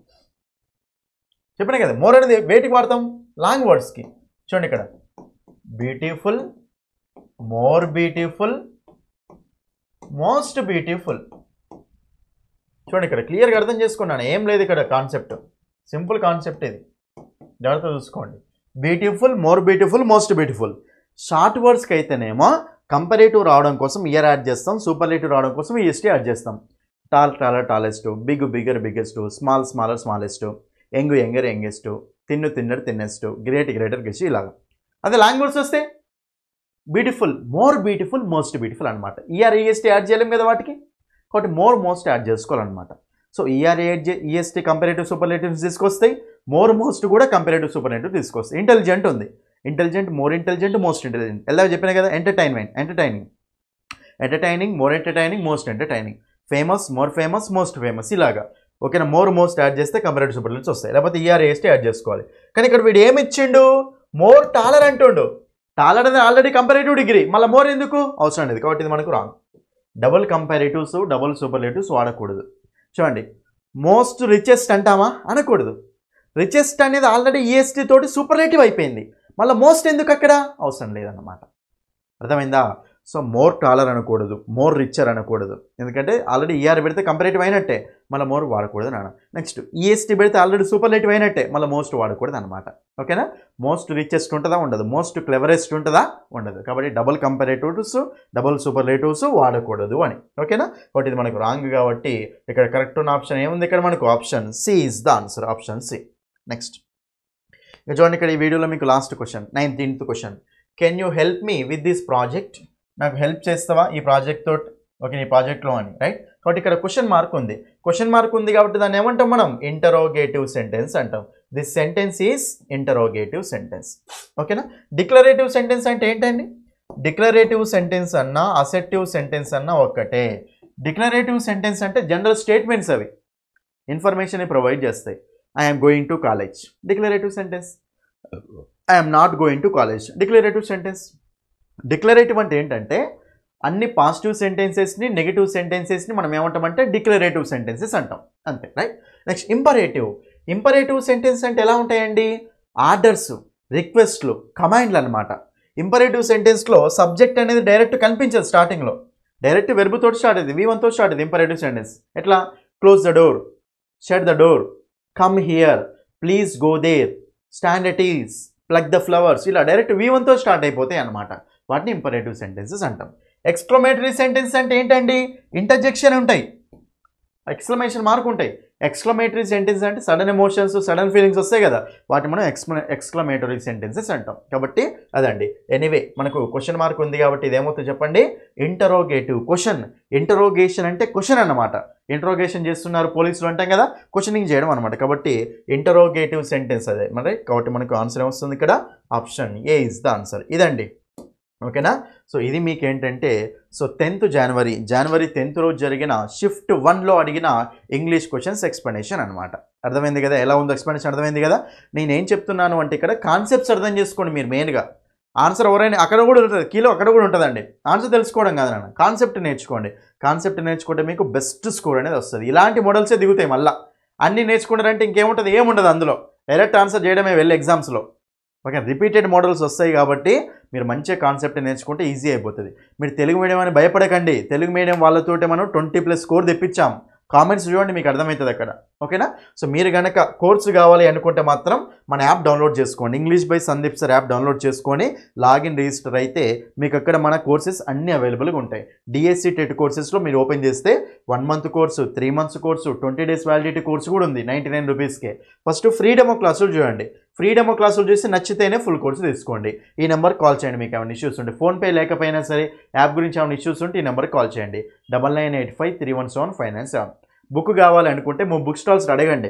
చెప్పినా కదా. మోర్ అనేది వేటికి వాడతాం, లాంగ్ వర్డ్స్కి. చూడండి ఇక్కడ beautiful, more beautiful, most beautiful. చూడండి ఇక్కడ క్లియర్గా అర్థం చేసుకున్నాను, ఏం లేదు ఇక్కడ కాన్సెప్ట్, సింపుల్ కాన్సెప్ట్ ఇది, జాగ్రత్త చూసుకోండి. Beautiful, more beautiful, most beautiful. Short వర్డ్స్కి అయితేనేమో కంపారేటివ్ రావడం కోసం ఇయర్ యాడ్ చేస్తాం, సూపర్లేటివ్ రావడం కోసం ఈఎస్టీ యాడ్ చేస్తాం. Tall, taller, tallest, big, bigger, biggest, small, smaller, smallest, young, younger, youngest, thin, thinner, thinnest, great, greater, greatest, ఇలాగా. అదే లాంగ్ వర్డ్స్ వస్తే beautiful, more beautiful, most beautiful అనమాట. ఈఆర్ ఈఎస్టీ యాడ్ చేయలేం కదా వాటికి, కాబట్టి మోర్, మోస్ట్ యాడ్ చేసుకోవాలన్నమాట. So E R E S T comparative superlatives తీసుకొస్తాయి, మోర్, మోస్ట్ కూడా కంపారేటివ్ సూపర్లేటివ్ తీసుకొస్తాయి. ఇంటెలిజెంట్ ఉంది, intelligent, more intelligent, most intelligent. ఎలా చెప్పినా కదా, entertaining, more entertaining, most entertaining. Famous, more famous, most famous ఇలాగా. ఓకేనా, మోర్ మోస్ట్ యాడ్ చేస్తే కంపారేటివ్ సూపర్లేటివ్స్ వస్తాయి, లేకపోతే ఈఆర్ఏఎస్టీ యాడ్ చేసుకోవాలి. కానీ ఇక్కడ వీడు ఏమి ఇచ్చిండు, మోర్ టాలర్ అంటుండు. టాలర్ అనేది ఆల్రెడీ కంపారేటివ్ డిగ్రీ, మళ్ళీ మోర్ ఎందుకు అవసరం లేదు, కాబట్టి ఇది మనకు wrong. Double comparatives, double superlatives వాడకూడదు. చూడండి, మోస్ట్ రిచెస్ట్ అంటామా, అనకూడదు. రిచెస్ట్ అనేది ఆల్రెడీ ఈఎస్టీ తోటి సూపర్లేటివ్ అయిపోయింది, మళ్ళీ మోస్ట్ ఎందుకు అక్కడ, అవసరం లేదన్నమాట. అర్థమైందా? సో మోర్ టాలర్ అనకూడదు, మోర్ రిచర్ అనకూడదు, ఎందుకంటే ఆల్రెడీ ఈఆర్ పెడితే కంపారేటివ్ అయినట్టే, మళ్ళీ మోర్ వాడకూడదు నాన్న. నెక్స్ట్ ఈఎస్టీ పెడితే ఆల్రెడీ సూపర్లేటివ్ అయినట్టే, మళ్ళీ మోస్ట్ వాడకూడదు అనమాట. ఓకేనా, మోస్ట్ రిచెస్ట్ ఉంటుందా, ఉండదు. మోస్ట్ క్లెవరెస్ట్ ఉంటుందా, ఉండదు. కాబట్టి డబుల్ కంపారేటివ్స్, డబుల్ సూపర్లేటివ్స్ వాడకూడదు అని. ఓకేనా, కాబట్టి ఇది మనకు రాంగ్. కాబట్టి ఇక్కడ కరెక్ట్ ఉన్న ఆప్షన్ ఏముంది, ఇక్కడ మనకు option C is the answer, option C. Next ఇక చూడండి, ఇక్కడ ఈ వీడియోలో మీకు last question, 19th question. Can you help me with this project, నాకు హెల్ప్ చేస్తావా ఈ ప్రాజెక్ట్ తోటి, ఓకే ఈ ప్రాజెక్ట్లో అని, రైట్. కాబట్టి ఇక్కడ క్వశ్చన్ మార్క్ ఉంది, క్వశ్చన్ మార్క్ ఉంది కాబట్టి దాన్ని ఏమంటాం మనం, ఇంటరోగేటివ్ సెంటెన్స్ అంటాం. This sentence is interrogative sentence. ఓకేనా, డిక్లరేటివ్ సెంటెన్స్ అంటే ఏంటండి, డిక్లరేటివ్ సెంటెన్స్ అన్నా అసెప్టివ్ సెంటెన్స్ అన్నా ఒక్కటే. డిక్లరేటివ్ సెంటెన్స్ అంటే జనరల్ స్టేట్మెంట్స్, అవి ఇన్ఫర్మేషన్ ప్రొవైడ్ చేస్తాయి. I'm going to college, declarative sentence. I'm not going to college, declarative sentence. Declarative అంటే ఏంటంటే అన్ని పాజిటివ్ సెంటెన్సెస్ని, నెగిటివ్ సెంటెన్సెస్ని మనం ఏమంటామంటే డిక్లరేటివ్ సెంటెన్సెస్ అంటాం, అంతే, right. Next imperative. Imperative sentence అంటే ఎలా ఉంటాయండి, ఆర్డర్స్, రిక్వెస్ట్లు, కమాండ్లు అనమాట. ఇంపరేటివ్ సెంటెన్స్లో సబ్జెక్ట్ అనేది డైరెక్ట్ కనిపించదు, స్టార్టింగ్లో డైరెక్ట్ వెర్బ్ తోటి స్టార్ట్ అయింది, V1తో స్టార్ట్ అయింది ఇంపరేటివ్ సెంటెన్స్. ఎట్లా, close the door, shut the door, come here, please go there, stand at ease, plug the flowers, ఇలా డైరెక్ట్ V1తో స్టార్ట్ అయిపోతాయి అనమాట. వాటిని ఇంపరేటివ్ సెంటెన్సెస్ అంటాం. ఎక్స్క్లమేటరీ సెంటెన్స్ అంటే ఏంటండి, ఇంటర్జెక్షన్ ఉంటాయి, ఎక్స్క్లమేషన్ మార్క్ ఉంటాయి. ఎక్స్క్లమేటరీ సెంటెన్స్ అంటే సడన్ ఎమోషన్స్, సడన్ ఫీలింగ్స్ వస్తాయి కదా, వాటిని మనం ఎక్స్క్లమేటరీ సెంటెన్సెస్ అంటాం. కాబట్టి అదండి. ఎనీవే మనకు క్వశ్చన్ మార్క్ ఉంది కాబట్టి ఇదేమవుతుంది చెప్పండి, ఇంటరోగేటివ్ క్వశ్చన్. ఇంటరోగేషన్ అంటే క్వశ్చన్ అన్నమాట, ఇంటరోగేషన్ చేస్తున్నారు పోలీసులు అంటాం కదా, క్వశ్చనింగ్ చేయడం అనమాట. కాబట్టి ఇంటరోగేటివ్ సెంటెన్స్ అదే మరి. కాబట్టి మనకు ఆన్సర్ ఏమొస్తుంది ఇక్కడ, option A is the answer. ఇదండి, ఓకేనా. సో ఇది మీకు ఏంటంటే, సో 10th జనవరి 10th రోజు జరిగిన షిఫ్ట్ 1లో అడిగిన ఇంగ్లీష్ క్వశ్చన్స్ ఎక్స్ప్లెనేషన్ అనమాట. అర్థమైంది కదా, ఎలా ఉందో ఎక్స్ప్లెనేషన్ అర్థమైంది కదా. నేనేం చెప్తున్నాను అంటే ఇక్కడ కాన్సెప్ట్స్ అర్థం చేసుకోండి మీరు మెయిన్గా. ఆన్సర్ ఎవరైనా అక్కడ కూడా ఉంటుంది, కీలో అక్కడ కూడా ఉంటుందండి. ఆన్సర్ తెలుసుకోవడం కాదు నాన్న, కాన్సెప్ట్ నేర్చుకోండి. కాన్సెప్ట్ నేర్చుకుంటే మీకు బెస్ట్ స్కోర్ అనేది వస్తుంది. ఇలాంటి మోడల్సే దిగుతాయి మళ్ళీ. అన్నీ నేర్చుకుంటారంటే ఇంకేముంటుంది, ఏముండదు అందులో, డైరెక్ట్ ఆన్సర్ చేయడమే వెళ్ళి ఎగ్జామ్స్లో. ఓకే, రిపీటెడ్ మోడల్స్ వస్తాయి కాబట్టి మీరు మంచిగా కాన్సెప్ట్ నేర్చుకుంటే ఈజీ అయిపోతుంది. మీరు తెలుగు మీడియం అని భయపడకండి, తెలుగు మీడియం వాళ్ళతోటే మనం 20+ స్కోర్ తెప్పించాం. కామెంట్స్ చూడండి, మీకు అర్థమవుతుంది అక్కడ. ఓకేనా. సో మీరు కనుక కోర్సు కావాలి అనుకుంటే మాత్రం మన యాప్ డౌన్లోడ్ చేసుకోండి, English by Sandeep sir app download చేసుకొని లాగిన్ రిజిస్టర్ అయితే మీకు అక్కడ మన కోర్సెస్ అన్నీ అవైలబుల్గా ఉంటాయి. డిఎస్సి టెట్ కోర్సెస్లో మీరు ఓపెన్ చేస్తే 1 month course, 3 months course, 20 days validity course కూడా ఉంది 99 రూపీస్కే. ఫస్ట్ ఫ్రీ డెమో క్లాసులు చూడండి, ఫ్రీ డెమో క్లాసులు చూసి నచ్చితేనే ఫుల్ కోర్సు తీసుకోండి. ఈ నెంబర్ కాల్ చేయండి, మీకు ఏమైనా ఇష్యూస్ ఉంటే. ఫోన్పే లేకపోయినా సరే యాప్ గురించి ఏమైనా ఇష్యూస్ ఉంటే ఈ నెంబర్కి కాల్ చేయండి, 9985317597. బుక్ కావాలి అనుకుంటే బుక్ స్టాల్స్ అడగండి.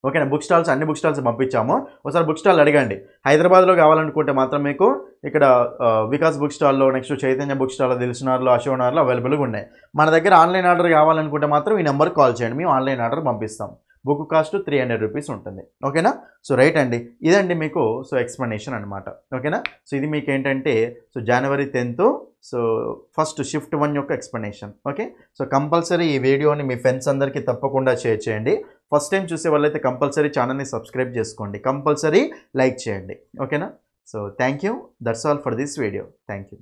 ఓకేనా, బుక్ స్టాల్స్ అన్ని బుక్ స్టాల్స్ పంపించాము, ఒకసారి బుక్ స్టాల్ అడగండి. హైదరాబాద్లో కావాలనుకుంటే మాత్రం మీకు ఇక్కడ వికాస్ బుక్ స్టాల్లో, నెక్స్ట్ చైతన్య బుక్ స్టాల్లో, దిల్సునార్లో, అశోనార్లో అవైలబుల్గా ఉన్నాయి. మన దగ్గర ఆన్లైన్ ఆర్డర్ కావాలనుకుంటే మాత్రం ఈ నెంబర్కి కాల్ చేయండి, మేము ఆన్లైన్ ఆర్డర్ పంపిస్తాం. బుక్ కాస్ట్ 300 రూపీస్ ఉంటుంది. ఓకేనా. సో రైట్ అండి, ఇదండి మీకు సో ఎక్స్ప్లెనేషన్ అనమాట. ఓకేనా. సో ఇది మీకు ఏంటంటే so January 10th so first shift 1 యొక్క ఎక్స్ప్లెనేషన్. ఓకే. సో కంపల్సరీ ఈ వీడియోని మీ ఫ్రెండ్స్ అందరికీ తప్పకుండా షేర్ చేయండి. ఫస్ట్ టైం చూసే వాళ్ళైతే కంపల్సరీ ఛానల్ని సబ్స్క్రైబ్ చేసుకోండి, కంపల్సరీ లైక్ చేయండి. ఓకేనా. So thank you, that's all for this video. Thank you.